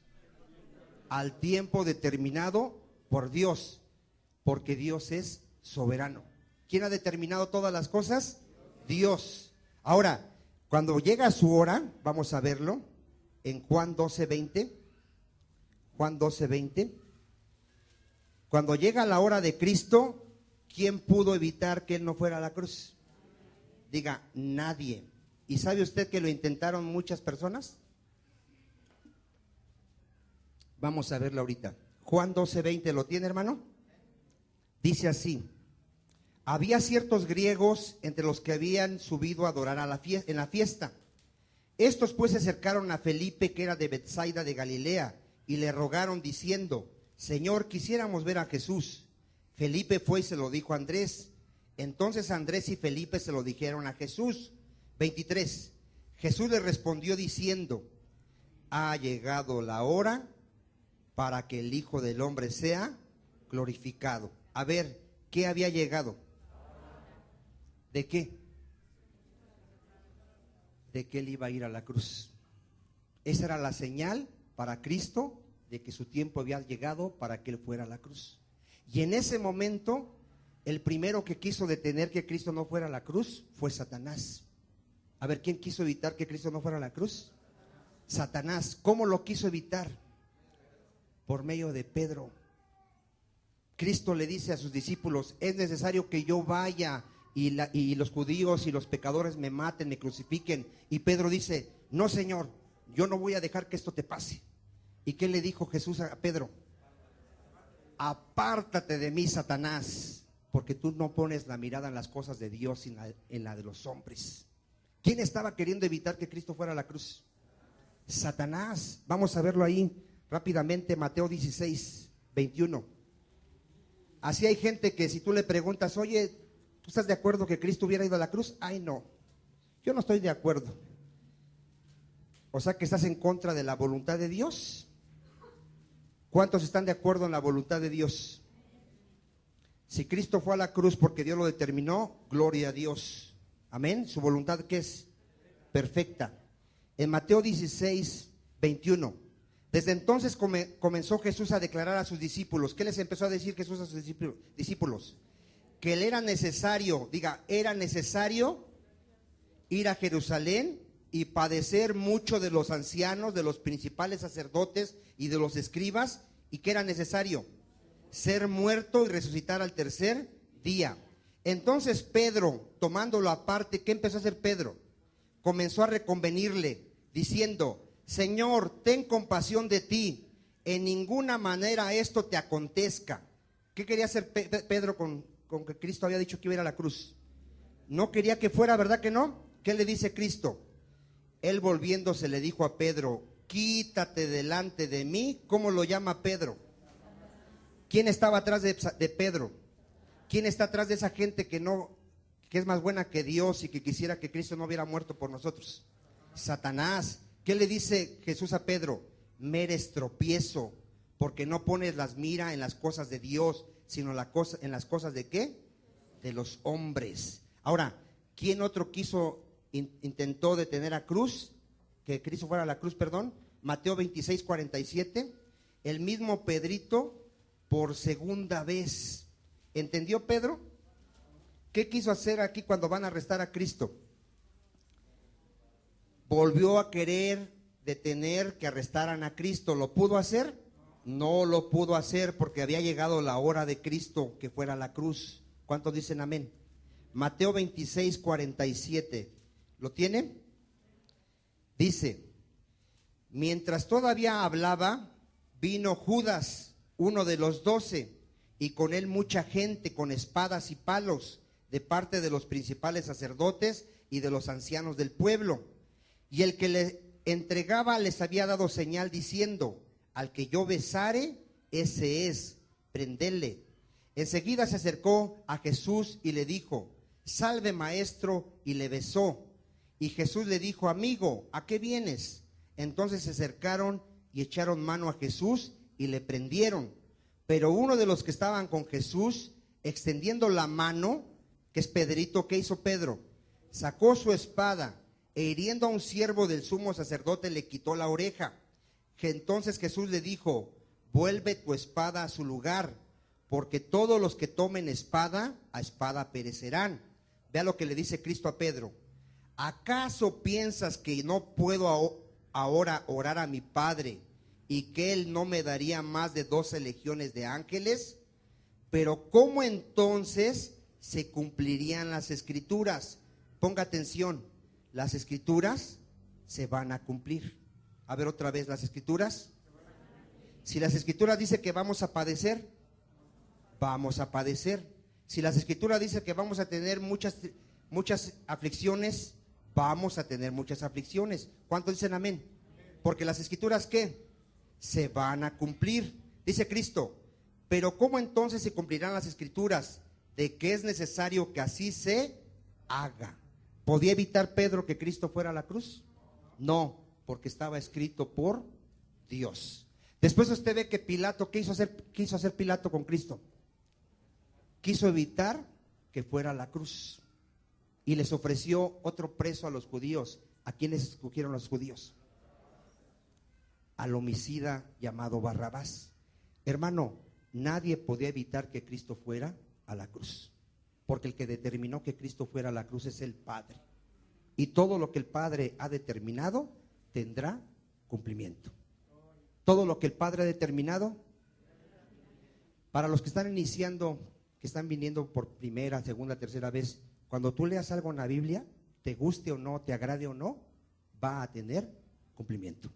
Al tiempo determinado por Dios, porque Dios es soberano. ¿Quién ha determinado todas las cosas? Dios. Ahora, cuando llega su hora, vamos a verlo en Juan 12:20. Juan 12:20. Cuando llega la hora de Cristo, ¿quién pudo evitar que Él no fuera a la cruz? Diga, nadie. ¿Y sabe usted que lo intentaron muchas personas? Vamos a verlo ahorita. Juan 12:20, ¿lo tiene, hermano? Dice así: había ciertos griegos entre los que habían subido a adorar en la fiesta. Estos pues se acercaron a Felipe, que era de Betsaida de Galilea, y le rogaron diciendo, Señor, quisiéramos ver a Jesús. Felipe fue y se lo dijo a Andrés. Entonces Andrés y Felipe se lo dijeron a Jesús. 23. Jesús le respondió diciendo, ha llegado la hora para que el Hijo del Hombre sea glorificado. A ver, ¿qué había llegado? ¿De qué? De que Él iba a ir a la cruz. Esa era la señal para Cristo de que su tiempo había llegado para que Él fuera a la cruz. Y en ese momento, el primero que quiso detener que Cristo no fuera a la cruz fue Satanás. A ver, ¿quién quiso evitar que Cristo no fuera a la cruz? Satanás. ¿Cómo lo quiso evitar? Por medio de Pedro. Cristo le dice a sus discípulos, es necesario que yo vaya y los judíos y los pecadores me maten, me crucifiquen. Y Pedro dice, no, Señor, yo no voy a dejar que esto te pase. ¿Y qué le dijo Jesús a Pedro? Apártate de mí, Satanás, porque tú no pones la mirada en las cosas de Dios, sino en la de los hombres. ¿Quién estaba queriendo evitar que Cristo fuera a la cruz? Satanás. Vamos a verlo ahí rápidamente, Mateo 16:21. Así hay gente que si tú le preguntas, oye, ¿tú estás de acuerdo que Cristo hubiera ido a la cruz? Ay, no, yo no estoy de acuerdo. O sea que estás en contra de la voluntad de Dios. ¿Cuántos están de acuerdo en la voluntad de Dios? Si Cristo fue a la cruz porque Dios lo determinó, gloria a Dios. Amén. Su voluntad, ¿qué es? Perfecta. En Mateo 16:21. Desde entonces comenzó Jesús a declarar a sus discípulos. ¿Qué les empezó a decir Jesús a sus discípulos? Que él era necesario, diga, era necesario ir a Jerusalén y padecer mucho de los ancianos, de los principales sacerdotes y de los escribas, y que era necesario ser muerto y resucitar al tercer día. Entonces Pedro, tomándolo aparte, ¿qué empezó a hacer Pedro? Comenzó a reconvenirle, diciendo, Señor, ten compasión de ti, en ninguna manera esto te acontezca. ¿Qué quería hacer Pedro con que Cristo había dicho que iba a ir a la cruz? No quería que fuera, ¿verdad que no? ¿Qué le dice Cristo? Él volviéndose le dijo a Pedro, quítate delante de mí. ¿Cómo lo llama Pedro? ¿Quién estaba atrás de Pedro? ¿Quién está atrás de esa gente que es más buena que Dios y que quisiera que Cristo no hubiera muerto por nosotros? Satanás. ¿Qué le dice Jesús a Pedro? Me eres tropiezo, porque no pones las miras en las cosas de Dios, sino en las cosas de ¿qué? De los hombres. Ahora, ¿quién otro intentó detener a cruz? Que Cristo fuera a la cruz, perdón. Mateo 26:47. El mismo Pedrito por segunda vez. ¿Entendió Pedro? ¿Qué quiso hacer aquí cuando van a arrestar a Cristo? Volvió a querer detener que arrestaran a Cristo. ¿Lo pudo hacer? No lo pudo hacer porque había llegado la hora de Cristo que fuera a la cruz. ¿Cuántos dicen amén? Mateo 26:47. ¿Lo tiene? Dice: mientras todavía hablaba, vino Judas, uno de los 12, y con él mucha gente con espadas y palos, de parte de los principales sacerdotes y de los ancianos del pueblo. Y el que le entregaba les había dado señal diciendo: al que yo besare, ese es, prendedle. Enseguida se acercó a Jesús y le dijo: salve, maestro, y le besó. Y Jesús le dijo: amigo, ¿a qué vienes? Entonces se acercaron y echaron mano a Jesús y le prendieron. Pero uno de los que estaban con Jesús, extendiendo la mano, que es Pedrito, ¿qué hizo Pedro? Sacó su espada e hiriendo a un siervo del sumo sacerdote le quitó la oreja. Entonces Jesús le dijo: vuelve tu espada a su lugar, porque todos los que tomen espada, a espada perecerán. Vea lo que le dice Cristo a Pedro: ¿acaso piensas que no puedo ahora orar a mi Padre y que Él no me daría más de 12 legiones de ángeles? Pero ¿cómo entonces se cumplirían las escrituras? Ponga atención, las escrituras se van a cumplir. A ver otra vez, las escrituras. Si las escrituras dicen que vamos a padecer, vamos a padecer. Si las escrituras dicen que vamos a tener muchas aflicciones, vamos a tener muchas aflicciones. ¿Cuántos dicen amén? Porque las escrituras, ¿qué? Se van a cumplir. Dice Cristo: pero ¿cómo entonces se cumplirán las escrituras de que es necesario que así se haga? ¿Podía evitar Pedro que Cristo fuera a la cruz? No, porque estaba escrito por Dios. Después usted ve que Pilato, ¿qué quiso hacer Pilato con Cristo? Quiso evitar que fuera a la cruz y les ofreció otro preso a los judíos. ¿A quiénes escogieron los judíos? Al homicida llamado Barrabás. Hermano, nadie podía evitar que Cristo fuera a la cruz, porque el que determinó que Cristo fuera a la cruz es el Padre, y todo lo que el Padre ha determinado tendrá cumplimiento. Todo lo que el Padre ha determinado. Para los que están iniciando, que están viniendo por primera, segunda, tercera vez, cuando tú leas algo en la Biblia, te guste o no, te agrade o no, va a tener cumplimiento.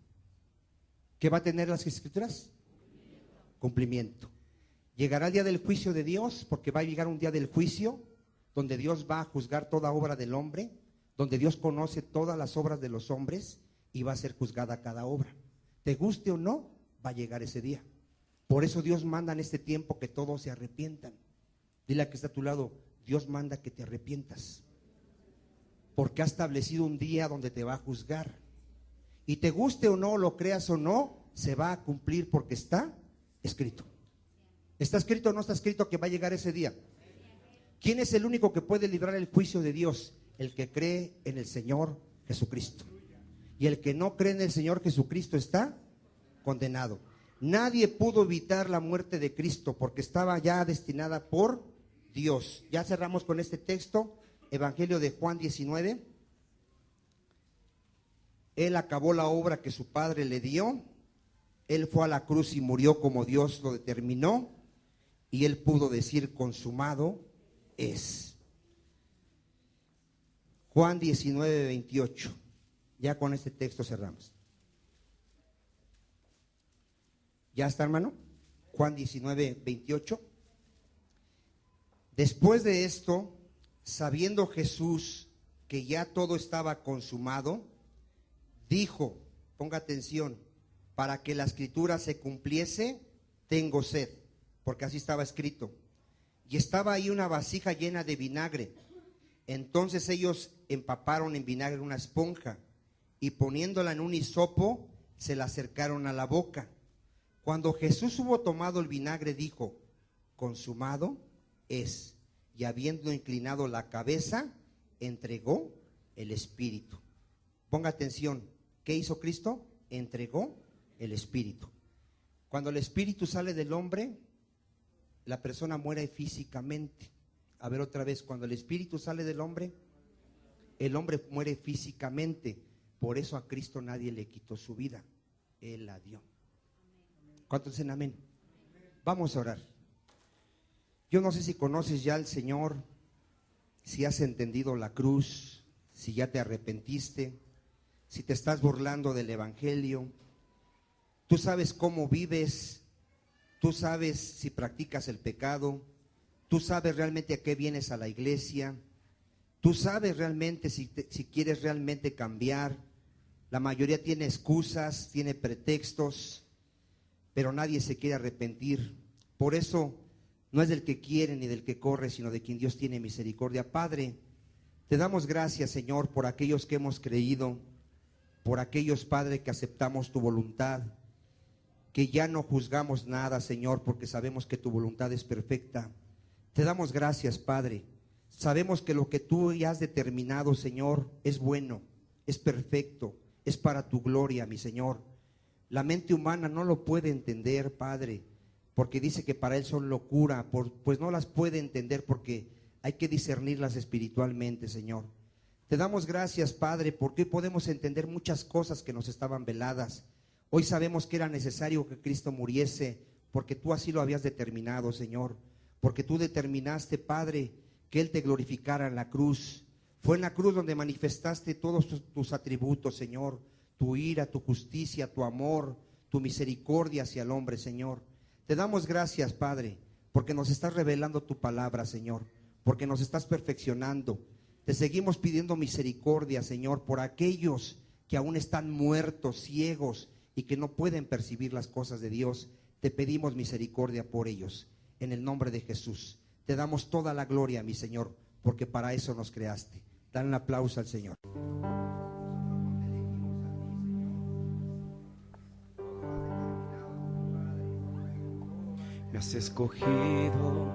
¿Qué va a tener las escrituras? Cumplimiento. Llegará el día del juicio de Dios, porque va a llegar un día del juicio donde Dios va a juzgar toda obra del hombre, donde Dios conoce todas las obras de los hombres y va a ser juzgada cada obra. Te guste o no, va a llegar ese día. Por eso Dios manda en este tiempo que todos se arrepientan. Dile a que está a tu lado: Dios manda que te arrepientas, porque ha establecido un día donde te va a juzgar. Y te guste o no, lo creas o no, se va a cumplir porque está escrito. ¿Está escrito o no está escrito que va a llegar ese día? ¿Quién es el único que puede librar el juicio de Dios? El que cree en el Señor Jesucristo. Y el que no cree en el Señor Jesucristo está condenado. Nadie pudo evitar la muerte de Cristo porque estaba ya destinada por Dios. Ya cerramos con este texto, Evangelio de Juan 19. Él acabó la obra que su Padre le dio. Él fue a la cruz y murió como Dios lo determinó. Y él pudo decir: consumado es. Juan 19, 28. Ya con este texto cerramos. ¿Ya está, hermano? Juan 19, 28. Después de esto, sabiendo Jesús que ya todo estaba consumado, dijo, ponga atención: para que la escritura se cumpliese, tengo sed, porque así estaba escrito. Y estaba ahí una vasija llena de vinagre. Entonces ellos empaparon en vinagre una esponja y poniéndola en un hisopo, se la acercaron a la boca. Cuando Jesús hubo tomado el vinagre, dijo: consumado es. Y habiendo inclinado la cabeza, entregó el Espíritu. Ponga atención, ¿qué hizo Cristo? Entregó el Espíritu. Cuando el Espíritu sale del hombre, la persona muere físicamente. A ver otra vez, cuando el Espíritu sale del hombre, el hombre muere físicamente. Por eso a Cristo nadie le quitó su vida, Él la dio. ¿Cuántos dicen amén? Vamos a orar. Yo no sé si conoces ya al Señor, si has entendido la cruz, si ya te arrepentiste, si te estás burlando del Evangelio. Tú sabes cómo vives, tú sabes si practicas el pecado, tú sabes realmente a qué vienes a la iglesia, tú sabes realmente si quieres realmente cambiar. La mayoría tiene excusas, tiene pretextos, pero nadie se quiere arrepentir. Por eso no es del que quiere ni del que corre, sino de quien Dios tiene misericordia. Padre, te damos gracias, Señor, por aquellos que hemos creído, por aquellos, Padre, que aceptamos tu voluntad, que ya no juzgamos nada, Señor, porque sabemos que tu voluntad es perfecta. Te damos gracias, Padre. Sabemos que lo que tú ya has determinado, Señor, es bueno, es perfecto, es para tu gloria, mi Señor. La mente humana no lo puede entender, Padre, porque dice que para él son locura, pues no las puede entender porque hay que discernirlas espiritualmente, Señor. Te damos gracias, Padre, porque hoy podemos entender muchas cosas que nos estaban veladas. Hoy sabemos que era necesario que Cristo muriese, porque tú así lo habías determinado, Señor. Porque tú determinaste, Padre, que Él te glorificara en la cruz. Fue en la cruz donde manifestaste todos tus atributos, Señor. Tu ira, tu justicia, tu amor, tu misericordia hacia el hombre, Señor. Te damos gracias, Padre, porque nos estás revelando tu palabra, Señor, porque nos estás perfeccionando. Te seguimos pidiendo misericordia, Señor, por aquellos que aún están muertos, ciegos y que no pueden percibir las cosas de Dios. Te pedimos misericordia por ellos, en el nombre de Jesús. Te damos toda la gloria, mi Señor, porque para eso nos creaste. Dan un aplauso al Señor. Me has escogido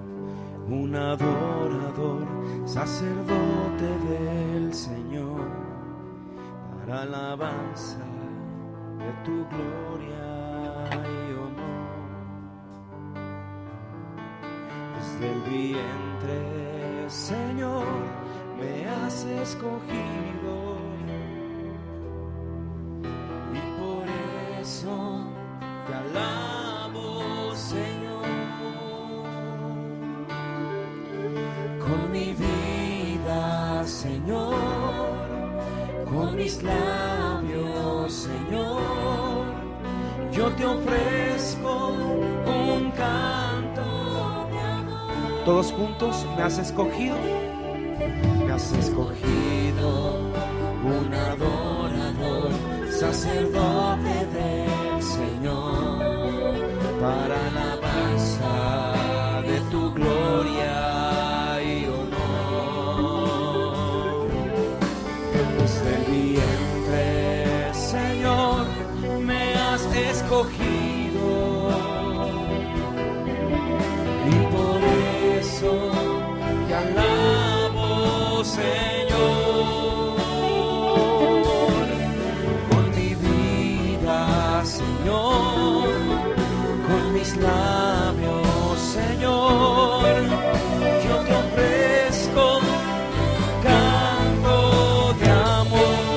un adorador, sacerdote del Señor, para alabanza de tu gloria y honor. Desde el vientre, Señor, me has escogido, y por eso te alabo, Señor. Con mi vida, Señor, con mis labios, Señor, yo te ofrezco un canto de amor. Todos juntos, me has escogido. Me has escogido un adorador, sacerdote del Señor, para alabanza de tu gloria y honor. Desde el vientre, Señor, me has escogido, y por eso te alabo, Señor. Con mi vida, Señor, con mis labios, Señor, yo te ofrezco canto de amor.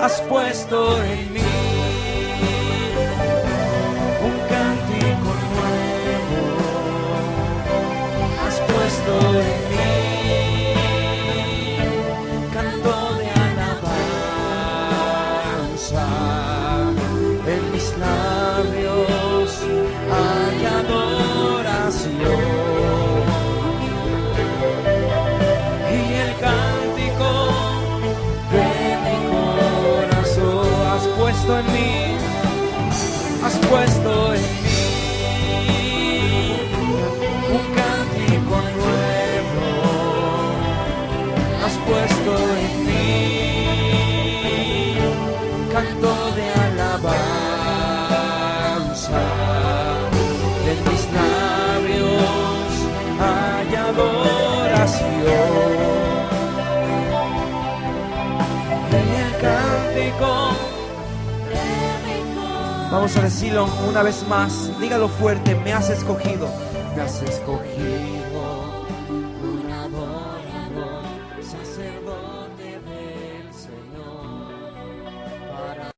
Has puesto en mí un cántico nuevo, has puesto en mí canto de alabanza. En mis labios hay adoración, y el cántico de mi corazón. Has puesto en mí, has puesto en mí un cántico nuevo, has puesto en mí canto de alabanza. En mis labios hay adoración, y el cántico. Vamos a decirlo una vez más, dígalo fuerte: me has escogido. Me has escogido